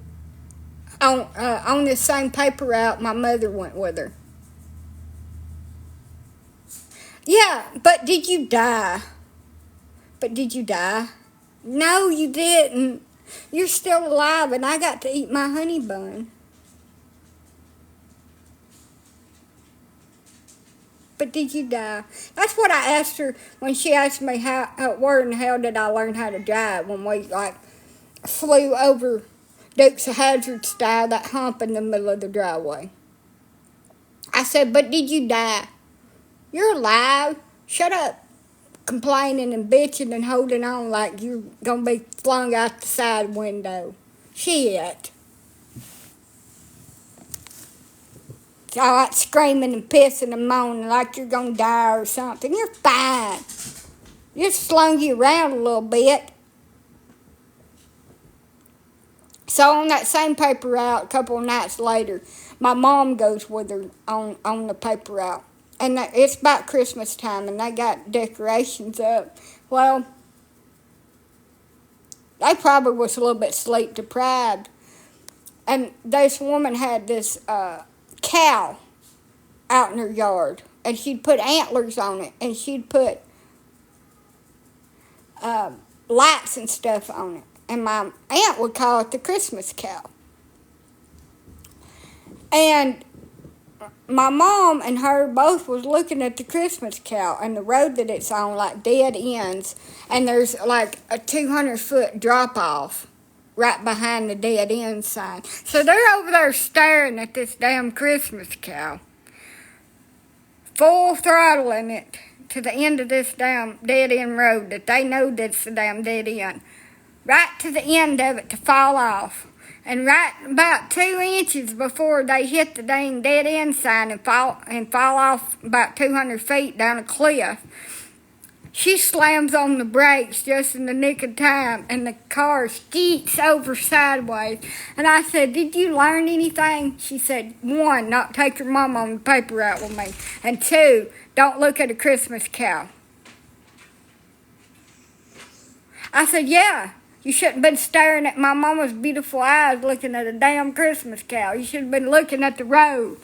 on this same paper route, my mother went with her. Yeah, but did you die? No, you didn't. You're still alive, and I got to eat my honey bun. but did you die? That's what I asked her when she asked me where in the hell did I learn how to drive when we, like, flew over Dukes of Hazzard style, that hump in the middle of the driveway. I said, but did you die? You're alive. Shut up. Complaining and bitching and holding on like you're going to be flung out the side window. Shit. All right, screaming and pissing and moaning like you're going to die or something. You're fine. Just slung you around a little bit. So on that same paper route, a couple of nights later, my mom goes with her on the paper route. And it's about Christmas time, and they got decorations up. Well, they probably was a little bit sleep deprived. And this woman had this cow out in her yard, and she'd put antlers on it, and she'd put lights and stuff on it. And my aunt would call it the Christmas cow. And my mom and her both was looking at the Christmas cow and the road that it's on, like dead ends, and there's like a 200-foot drop-off right behind the dead end sign. So they're over there staring at this damn Christmas cow, full throttling it to the end of this damn dead end road that they know that's the damn dead end, right to the end of it to fall off. And right about 2 inches before they hit the dang dead end sign and fall off about 200 feet down a cliff, she slams on the brakes just in the nick of time, and the car skeets over sideways. And I said, did you learn anything? She said, 1, not take your mom on the paper route with me. And 2, don't look at a Christmas cow. I said, yeah. You shouldn't have been staring at my mama's beautiful eyes looking at a damn Christmas cow. You should have been looking at the road.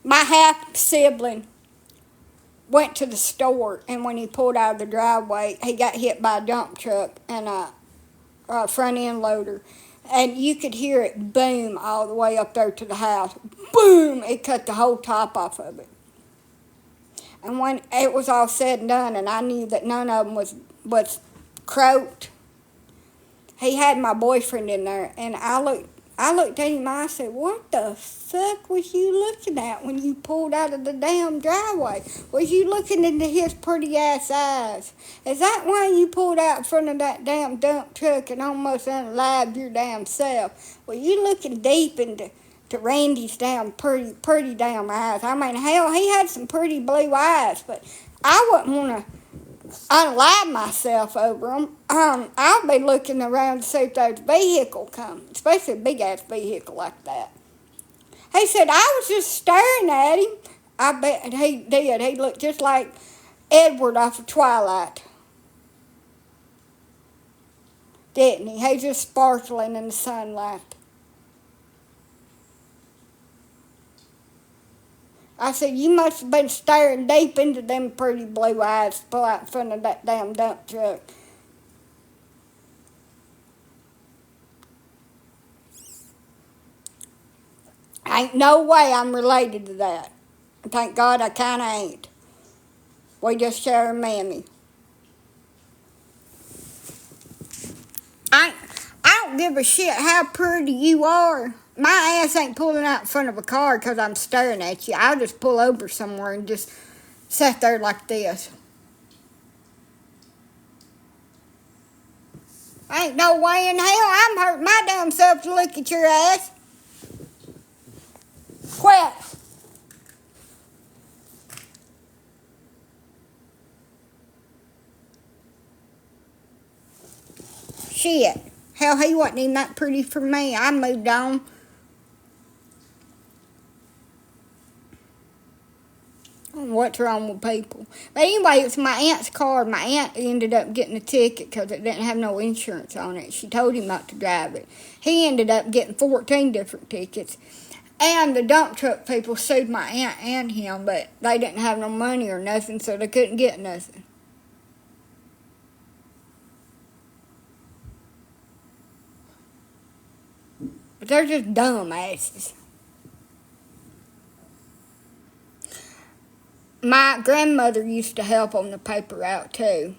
My half-sibling went to the store, and when he pulled out of the driveway, he got hit by a dump truck and a front-end loader. And you could hear it boom all the way up there to the house. Boom! It cut the whole top off of it. And when it was all said and done, and I knew that none of them was croaked, he had my boyfriend in there, and I looked at him and I said, what the fuck was you looking at when you pulled out of the damn driveway? Was you looking into his pretty ass eyes? Is that why you pulled out in front of that damn dump truck and almost unalived your damn self? Were you looking deep into Randy's damn pretty damn eyes? I mean, hell, he had some pretty blue eyes, but I wouldn't want to unalive myself over them. I'll be looking around to see if there's a vehicle coming, especially a big-ass vehicle like that. He said, I was just staring at him. I bet he did. He looked just like Edward off of Twilight. Didn't he? He's just sparkling in the sunlight. I said, you must have been staring deep into them pretty blue eyes to pull out in front of that damn dump truck. Ain't no way I'm related to that. Thank God I kinda ain't. We just share a mammy. I don't give a shit how pretty you are. My ass ain't pulling out in front of a car because I'm staring at you. I'll just pull over somewhere and just sit there like this. Ain't no way in hell I'm hurting my damn self to look at your ass. Quit. Shit. Hell, he wasn't even that pretty for me. I moved on. I don't know what's wrong with people. But anyway, it was my aunt's car. My aunt ended up getting a ticket because it didn't have no insurance on it. She told him not to drive it. He ended up getting 14 different tickets. And the dump truck people sued my aunt and him, but they didn't have no money or nothing, so they couldn't get nothing. But they're just dumbasses. My grandmother used to help on the paper route too.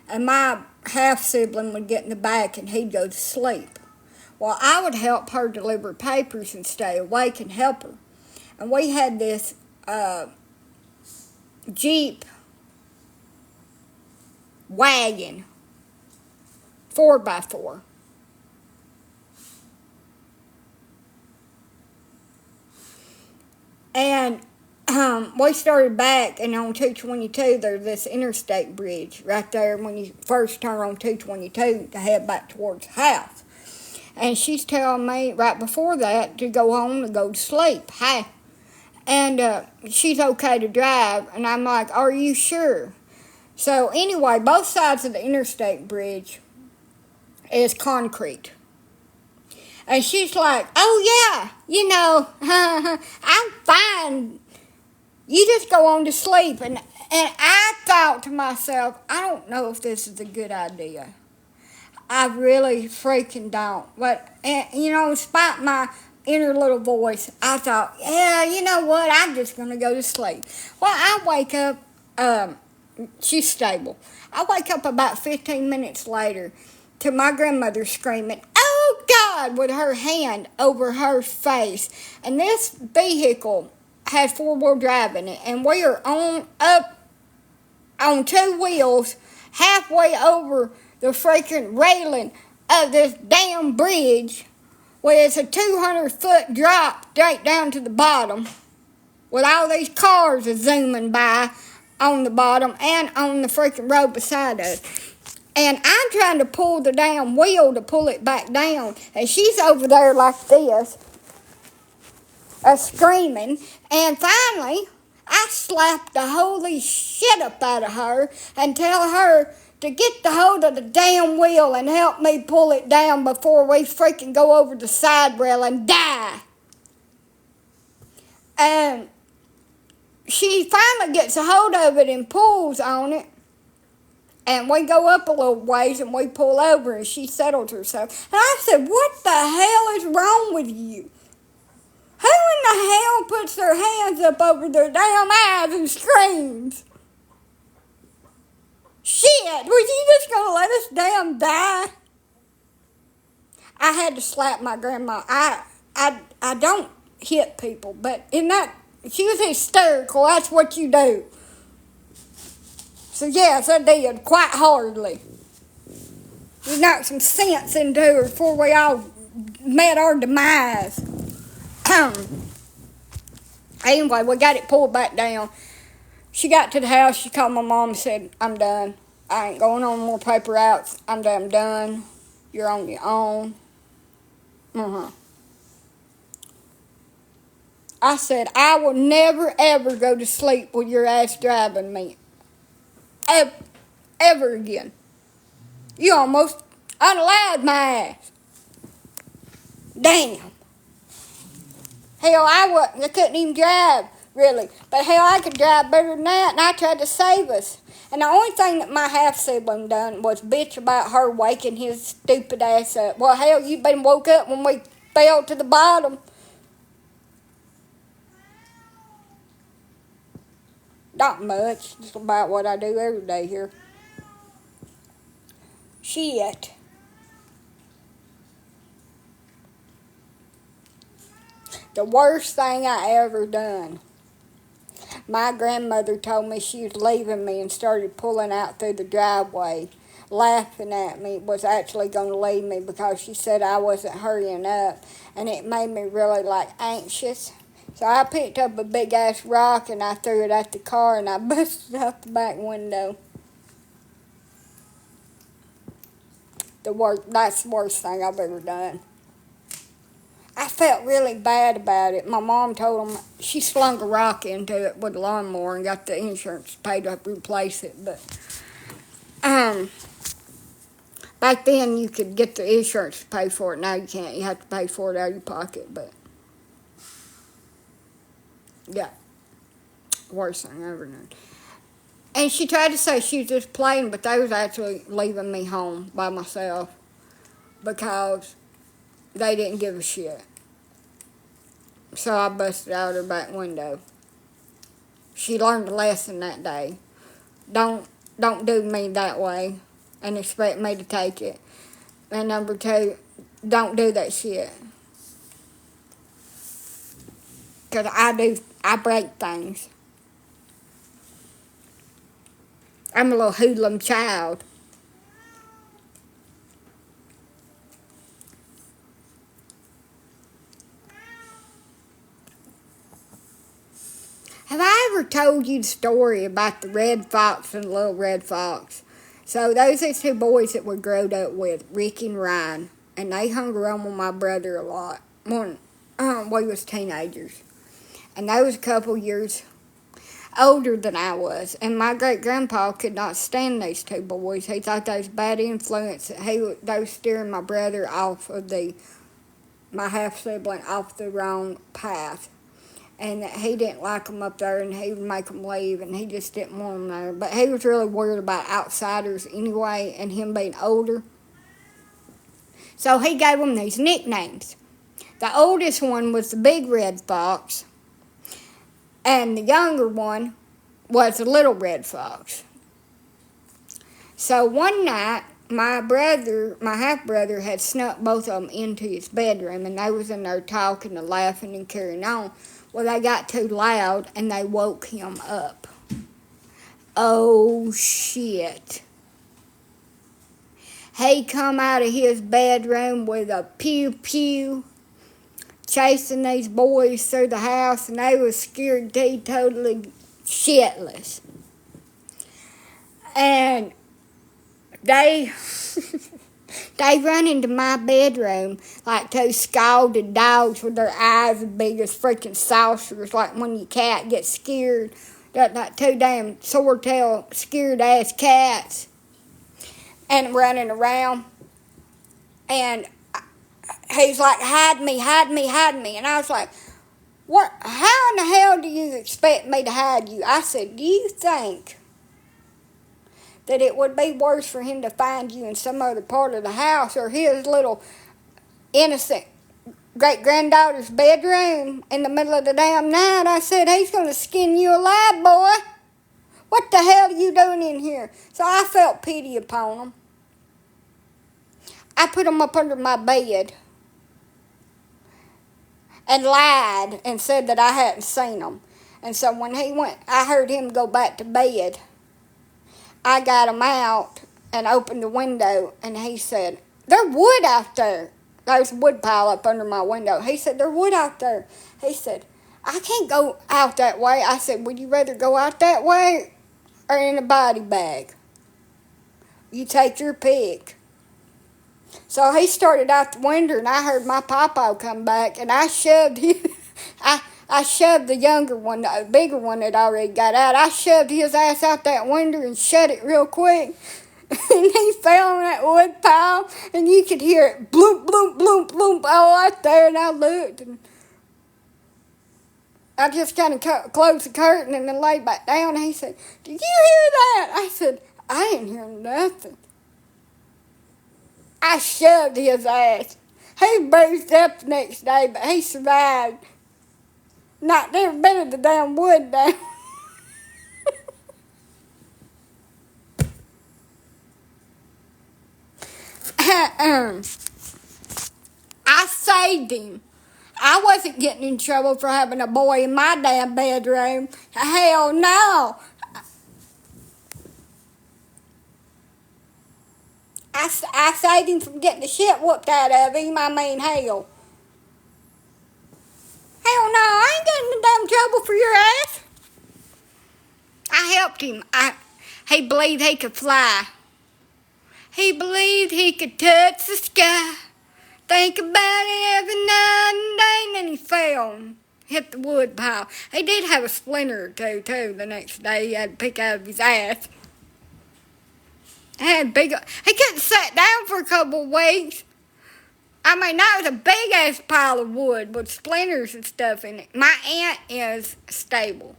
And my half-sibling would get in the back and he'd go to sleep. Well, I would help her deliver papers and stay awake and help her. And we had this Jeep wagon, 4x4. And we started back, and on 222, there's this interstate bridge right there when you first turn on 222 to head back towards the house. And she's telling me right before that to go home and go to sleep. Hey. And she's okay to drive. And I'm like, are you sure? So anyway, both sides of the interstate bridge is concrete. And she's like, oh yeah, I'm fine. You just go on to sleep. And I thought to myself, I don't know if this is a good idea. I really freaking don't. But, despite my inner little voice, I thought, yeah, you know what, I'm just going to go to sleep. Well, I wake up, she's stable. I wake up about 15 minutes later to my grandmother screaming, oh God, with her hand over her face. And this vehicle has 4-wheel drive in it, and we are up on 2 wheels halfway over the freaking railing of this damn bridge, where it's a 200-foot drop straight down to the bottom, with all these cars zooming by on the bottom and on the freaking road beside us. And I'm trying to pull the damn wheel to pull it back down, and she's over there like this, screaming. And finally, I slapped the holy shit up out of her and tell her to get the hold of the damn wheel and help me pull it down before we freaking go over the side rail and die. And she finally gets a hold of it and pulls on it. And we go up a little ways and we pull over and she settles herself. And I said, what the hell is wrong with you? Who in the hell puts their hands up over their damn eyes and screams? Shit, was you just going to let us damn die? I had to slap my grandma. I don't hit people, but she was hysterical. That's what you do. So yes, I did, quite hardly. We knocked some sense into her before we all met our demise. Anyway, we got it pulled back down. She got to the house, she called my mom and said, I'm done. I ain't going on more paper routes. I'm done. You're on your own. I said, I will never, ever go to sleep with your ass driving me. Ever again. You almost unalived my ass. Damn. Hell, I couldn't even drive, really. But hell, I could drive better than that, and I tried to save us. And the only thing that my half-sibling done was bitch about her waking his stupid ass up. Well, hell, you been woke up when we fell to the bottom. Not much, just about what I do every day here. Shit. The worst thing I ever done. My grandmother told me she was leaving me and started pulling out through the driveway, laughing at me, was actually going to leave me because she said I wasn't hurrying up, and it made me really anxious. So I picked up a big ass rock and I threw it at the car and I busted out the back window. That's the worst thing I've ever done. I felt really bad about it. My mom told them she slung a rock into it with a lawnmower and got the insurance paid to replace it. But back then you could get the insurance to pay for it. Now you can't. You have to pay for it out of your pocket. But yeah, worst thing I ever done. And she tried to say she was just playing, but they was actually leaving me home by myself. because they didn't give a shit. So I busted out her back window. She learned a lesson that day. Don't do me that way and expect me to take it. And number 2, don't do that shit. Because I break things. I'm a little hoodlum child. Have I ever told you the story about the red fox and the little red fox? So those are 2 boys that we growed up with, Rick and Ryan. And they hung around with my brother a lot when we was teenagers. And they was a couple years older than I was. And my great-grandpa could not stand these 2 boys. He thought they was bad influence. They was steering my brother off of my half-sibling off the wrong path. And he didn't like them up there, and he would make them leave, and he just didn't want them there. But he was really worried about outsiders anyway, and him being older. So he gave them these nicknames. The oldest one was the big red fox, and the younger one was the little red fox. So one night, my half-brother, had snuck both of them into his bedroom, and they was in there talking and laughing and carrying on. Well, they got too loud, and they woke him up. Oh, shit. He come out of his bedroom with a pew-pew, chasing these boys through the house, and they was scared totally shitless. And they run into my bedroom like 2 scalded dogs with their eyes as big as freaking saucers, like when your cat gets scared. That 2 damn sword-tailed, scared-ass cats. And running around. And he's like, hide me. And I was like, what? How in the hell do you expect me to hide you? I said, do you think that it would be worse for him to find you in some other part of the house or his little innocent great-granddaughter's bedroom in the middle of the damn night? I said, he's going to skin you alive, boy. What the hell are you doing in here? So I felt pity upon him. I put him up under my bed and lied and said that I hadn't seen him. And so when he went, I heard him go back to bed. I got him out and opened the window, and he said, there's wood out there. There's a wood pile up under my window. He said, there's wood out there. He said, I can't go out that way. I said, would you rather go out that way or in a body bag? You take your pick. So he started out the window, and I heard my papa come back, and I shoved him. I shoved the younger one, the bigger one that already got out. I shoved his ass out that window and shut it real quick. And he fell on that wood pile, and you could hear it bloop, bloop, bloop, bloop all out there. And I looked, and I just kind of closed the curtain and then laid back down. And he said, did you hear that? I said, I didn't hear nothing. I shoved his ass. He bruised up the next day, but he survived. Not every bit of the damn wood down. I saved him. I wasn't getting in trouble for having a boy in my damn bedroom. Hell no. I saved him from getting the shit whooped out of him. I mean, hell. Hell no, I ain't getting in damn trouble for your ass. I helped him. He believed he could fly. He believed he could touch the sky. Think about it every night and day, and then he fell and hit the wood pile. He did have a splinter or two, the next day he had to pick out of his ass. He couldn't sit down for a couple of weeks. I mean, that was a big-ass pile of wood with splinters and stuff in it. My aunt is stable.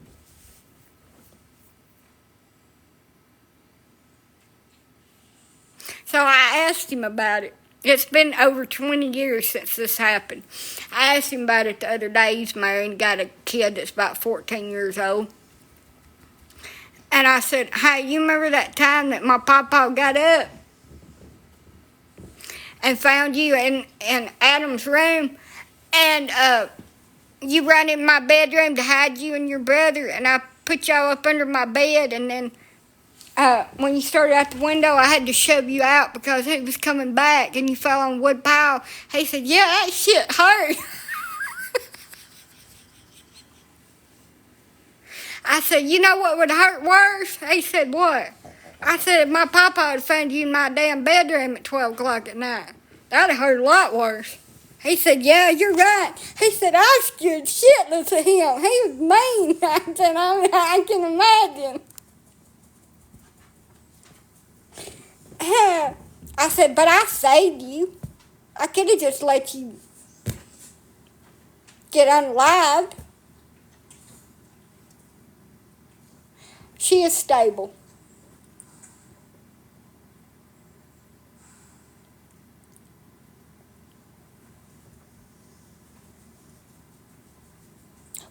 So I asked him about it. It's been over 20 years since this happened. I asked him about it the other day. He's married and got a kid that's about 14 years old. And I said, hey, you remember that time that my papa got up and found you in Adam's room? And you ran in my bedroom to hide you and your brother, and I put y'all up under my bed, and then when you started out the window, I had to shove you out because he was coming back, and you fell on a wood pile. He said, yeah, that shit hurt. I said, you know what would hurt worse? He said, what? I said, if my papa had found you in my damn bedroom at 12 o'clock at night, that'd have hurt a lot worse. He said, yeah, you're right. He said, I scared shitless of him. He was mean. I said, I can imagine. I said, but I saved you. I could have just let you get unalived. She is stable.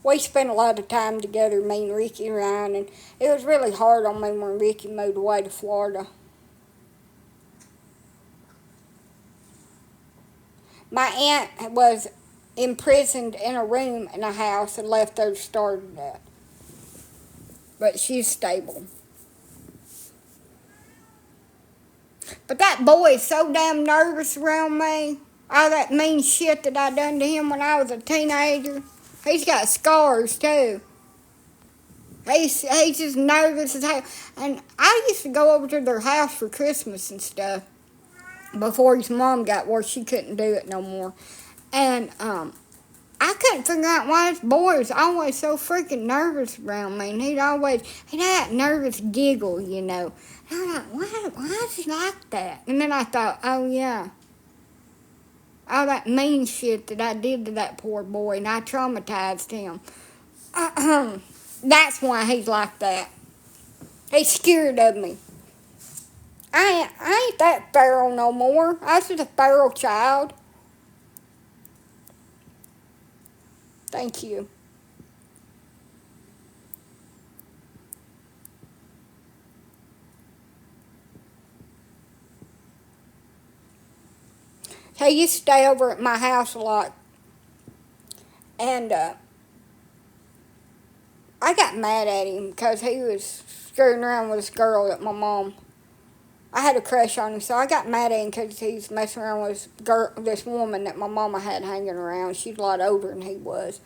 We spent a lot of time together, me and Ricky and Ryan, and it was really hard on me when Ricky moved away to Florida. My aunt was imprisoned in a room in a house and left there to start that. But she's stable. But that boy is so damn nervous around me. All that mean shit that I done to him when I was a teenager. He's got scars too. He's just nervous as hell. And I used to go over to their house for Christmas and stuff before his mom got where she couldn't do it no more. And I couldn't figure out why this boy was always so freaking nervous around me. And he'd had that nervous giggle, you know. And I'm like, why is he like that? And then I thought, oh yeah. All that mean shit that I did to that poor boy, and I traumatized him. That's why he's like that. He's scared of me. I ain't that feral no more. I was just a feral child. Thank you. He used to stay over at my house a lot. And I got mad at him because he was screwing around with this girl that my mom... I had a crush on him, so I got mad at him because he was messing around with this woman that my mama had hanging around. She's a lot older than he was.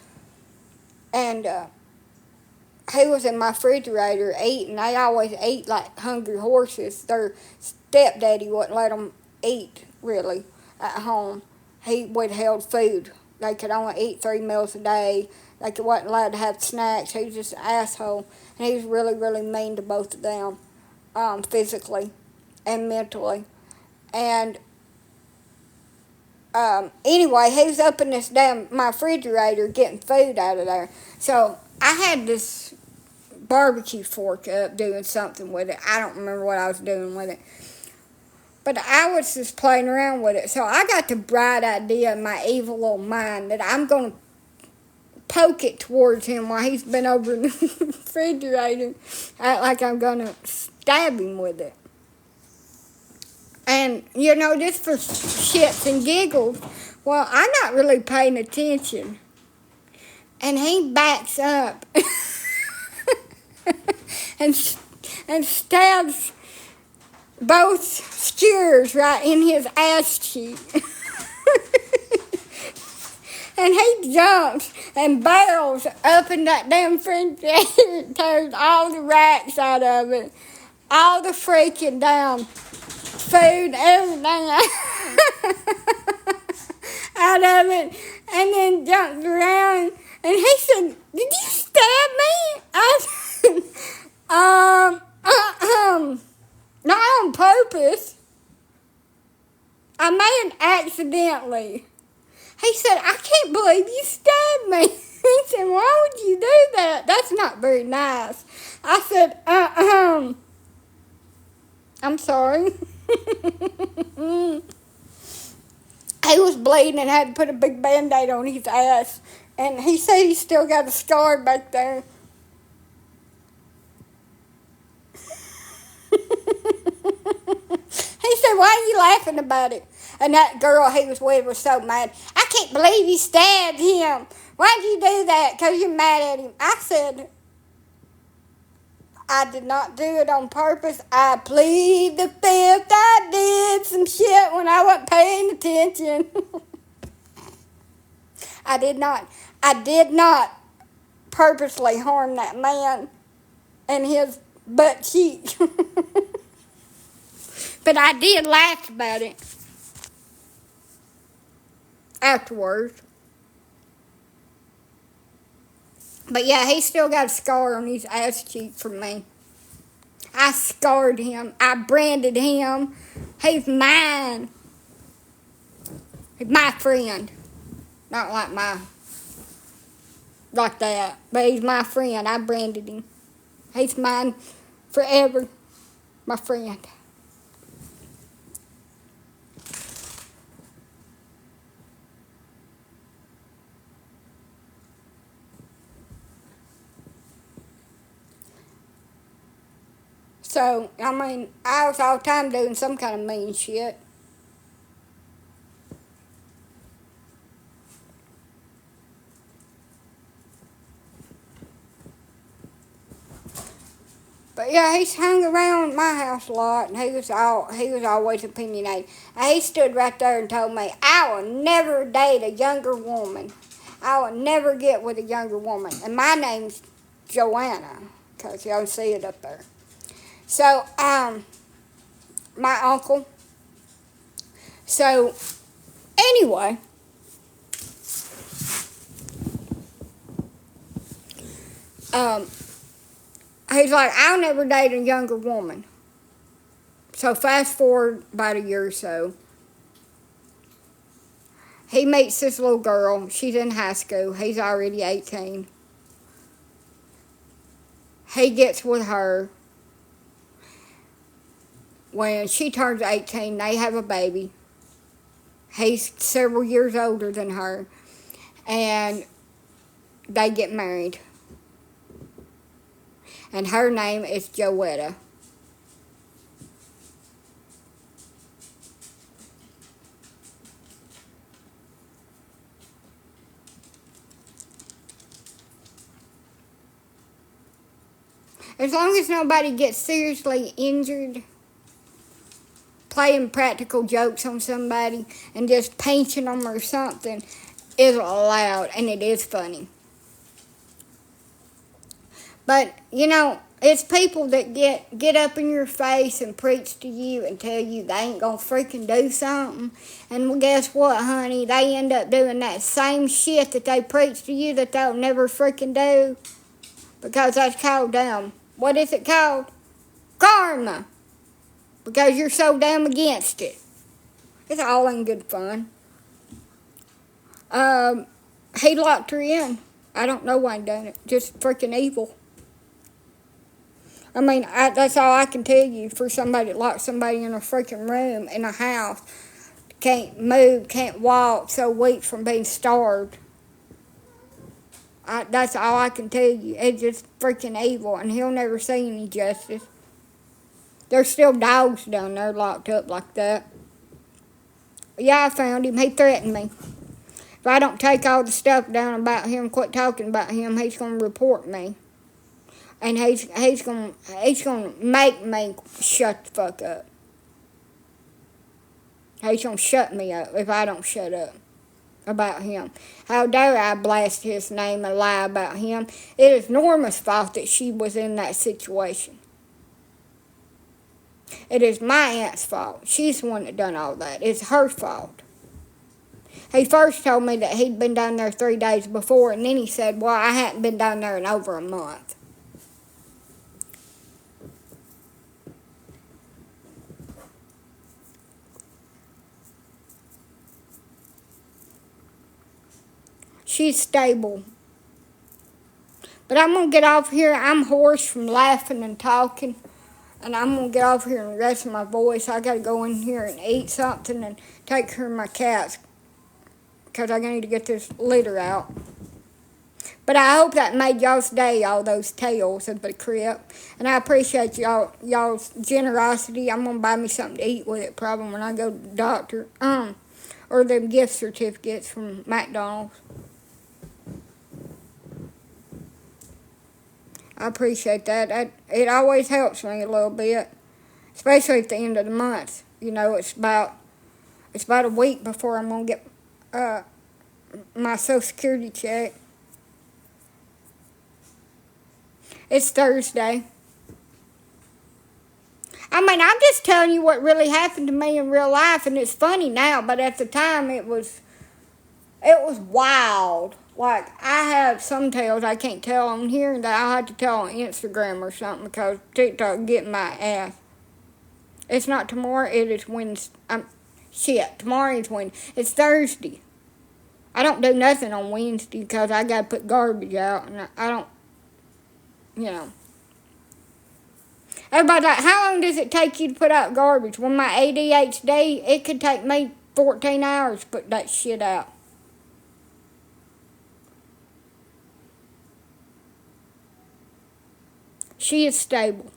And he was in my refrigerator eating. They always eat like hungry horses. Their stepdaddy wouldn't let them eat, really, at home. He withheld food. They could only eat 3 meals a day. They wasn't allowed to have snacks. He was just an asshole. And he was really, really mean to both of them, physically and mentally. And anyway, he was up in my refrigerator getting food out of there. So I had this barbecue fork up doing something with it. I don't remember what I was doing with it. But I was just playing around with it. So I got the bright idea in my evil little mind that I'm going to poke it towards him while he's been over in the refrigerator. Act like I'm going to stab him with it. And, you know, just for shits and giggles, well, I'm not really paying attention. And he backs up and stabs both skewers right in his ass cheek. And he jumps and barrels up in that damn refrigerator, tears all the racks out of it, all the freaking damn food, everything out of it, and then jumps around. And he said, "Did you stab me?" I said, not on purpose. I made it accidentally. He said, "I can't believe you stabbed me." He said, "Why would you do that? That's not very nice." I said, I'm sorry. He was bleeding and had to put a big Band-Aid on his ass. And he said he still got a scar back there. He said, why are you laughing about it? And that girl he was with was so mad. I can't believe you stabbed him. Why'd you do that? Because you're mad at him. I said, I did not do it on purpose. I plead the fifth. I did some shit when I wasn't paying attention. I did not purposely harm that man and his butt cheek. But I did laugh about it afterwards. But yeah, he still got a scar on his ass cheek from me. I scarred him. I branded him. He's mine. He's my friend. Not like that. But he's my friend. I branded him. He's mine forever. My friend. So, I mean, I was all the time doing some kind of mean shit. But yeah, he's hung around my house a lot, and he was always opinionated. And he stood right there and told me, I will never date a younger woman. I will never get with a younger woman. And my name's Joanna, because y'all see it up there. So, my uncle. So, anyway. He's like, I'll never date a younger woman. So, fast forward about a year or so. He meets this little girl. She's in high school. He's already 18. He gets with her. When she turns 18, they have a baby. He's several years older than her. And they get married. And her name is Joanna. As long as nobody gets seriously injured, playing practical jokes on somebody and just pinching them or something is allowed, and it is funny. But, you know, it's people that get up in your face and preach to you and tell you they ain't gonna freaking do something. And well, guess what, honey? They end up doing that same shit that they preach to you that they'll never freaking do. Because that's called what is it called? Karma. Because you're so damn against it. It's all in good fun. He locked her in. I don't know why he done it. Just freaking evil. I mean, that's all I can tell you for somebody that locks somebody in a freaking room in a house. Can't move, can't walk, so weak from being starved. That's all I can tell you. It's just freaking evil, and he'll never see any justice. There's still dogs down there locked up like that. Yeah, I found him. He threatened me. If I don't take all the stuff down about him, quit talking about him, he's going to report me. And he's gonna make me shut the fuck up. He's gonna shut me up if I don't shut up about him. How dare I blast his name and lie about him? It is Norma's fault that she was in that situation. It is my aunt's fault. She's the one that done all that. It's her fault. He first told me that he'd been down there 3 days before, and then he said, well, I hadn't been down there in over a month. She's stable. But I'm going to get off here. I'm hoarse from laughing and talking. And I'm going to get off here and rest my voice. I got to go in here and eat something and take care of my cats. because I need to get this litter out. But I hope that made y'all's day, all those tales of the trip. And I appreciate y'all's generosity. I'm going to buy me something to eat with it probably when I go to the doctor. Or them gift certificates from McDonald's. I appreciate that. It always helps me a little bit. Especially at the end of the month. You know, it's about a week before I'm going to get my Social Security check. It's Thursday. I mean, I'm just telling you what really happened to me in real life, and it's funny now, but at the time it was wild. Like, I have some tales I can't tell on here that I'll have to tell on Instagram or something because TikTok getting my ass. It's not tomorrow, it is Wednesday. Tomorrow is Wednesday. It's Thursday. I don't do nothing on Wednesday because I got to put garbage out, and I don't, you know. Everybody's like, how long does it take you to put out garbage? Well, my ADHD, it could take me 14 hours to put that shit out. She is stable.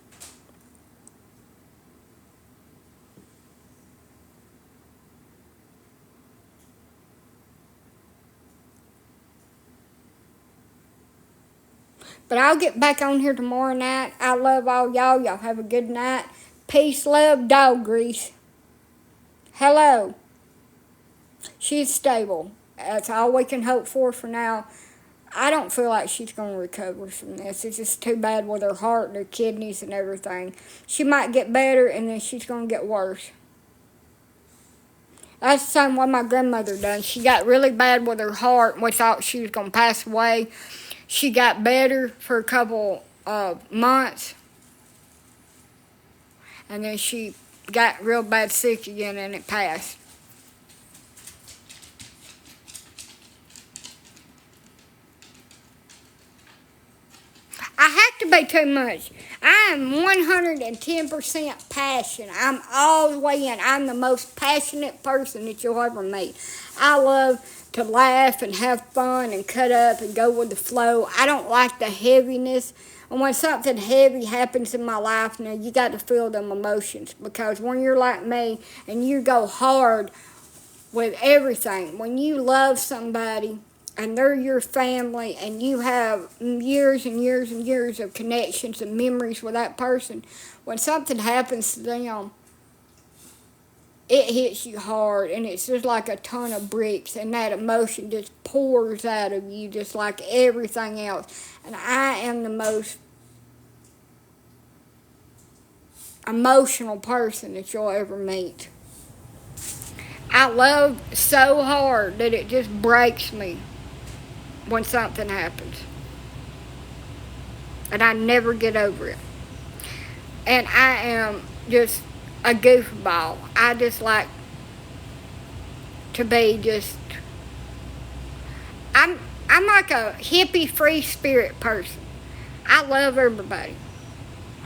But I'll get back on here tomorrow night. I love all y'all. Y'all have a good night. Peace, love, dog grease. Hello. She's stable. That's all we can hope for now. I don't feel like she's going to recover from this. It's just too bad with her heart and her kidneys and everything. She might get better and then she's going to get worse. That's the same way my grandmother done. She got really bad with her heart and we thought she was going to pass away. She got better for a couple of months. And then she got real bad sick again and it passed. I have to be too much. I am 110% passion. I'm all the way in. I'm the most passionate person that you'll ever meet. I love to laugh and have fun and cut up and go with the flow. I don't like the heaviness. And when something heavy happens in my life, now you got to feel them emotions. Because when you're like me and you go hard with everything, when you love somebody and they're your family and you have years and years and years of connections and memories with that person, when something happens to them, it hits you hard and it's just like a ton of bricks and that emotion just pours out of you just like everything else. And I am the most emotional person that you'll ever meet. I love so hard that it just breaks me when something happens. And I never get over it. And I am just a goofball. I just like to be just... I'm like a hippie free spirit person. I love everybody.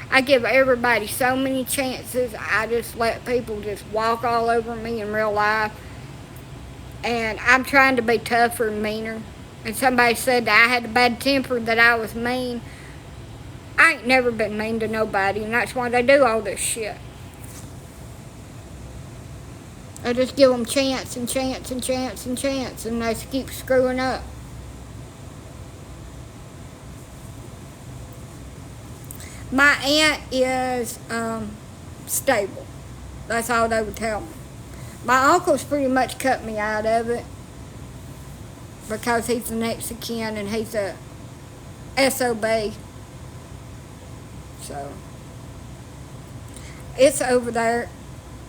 I give everybody so many chances. I just let people just walk all over me in real life. And I'm trying to be tougher and meaner. And somebody said that I had a bad temper, that I was mean. I ain't never been mean to nobody, and that's why they do all this shit. I just give them chance and chance and chance and chance, and they just keep screwing up. My aunt is stable. That's all they would tell me. My uncle's pretty much cut me out of it because he's the next of kin and he's a SOB. So, it's over there.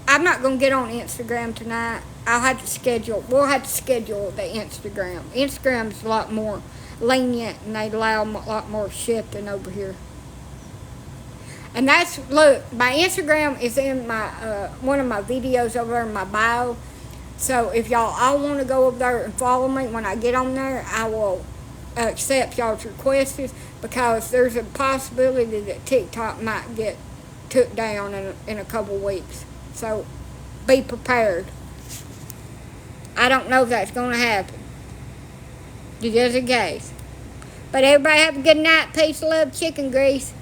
I'm not going to get on Instagram tonight. We'll have to schedule the Instagram. Instagram's a lot more lenient and they allow a lot more shit than over here. And look, my Instagram is in my one of my videos over there in my bio. So if y'all all want to go over there and follow me when I get on there, I will accept y'all's requests because there's a possibility that TikTok might get took down in a couple weeks. So be prepared. I don't know if that's going to happen. Just in case. But everybody have a good night. Peace, love, chicken grease.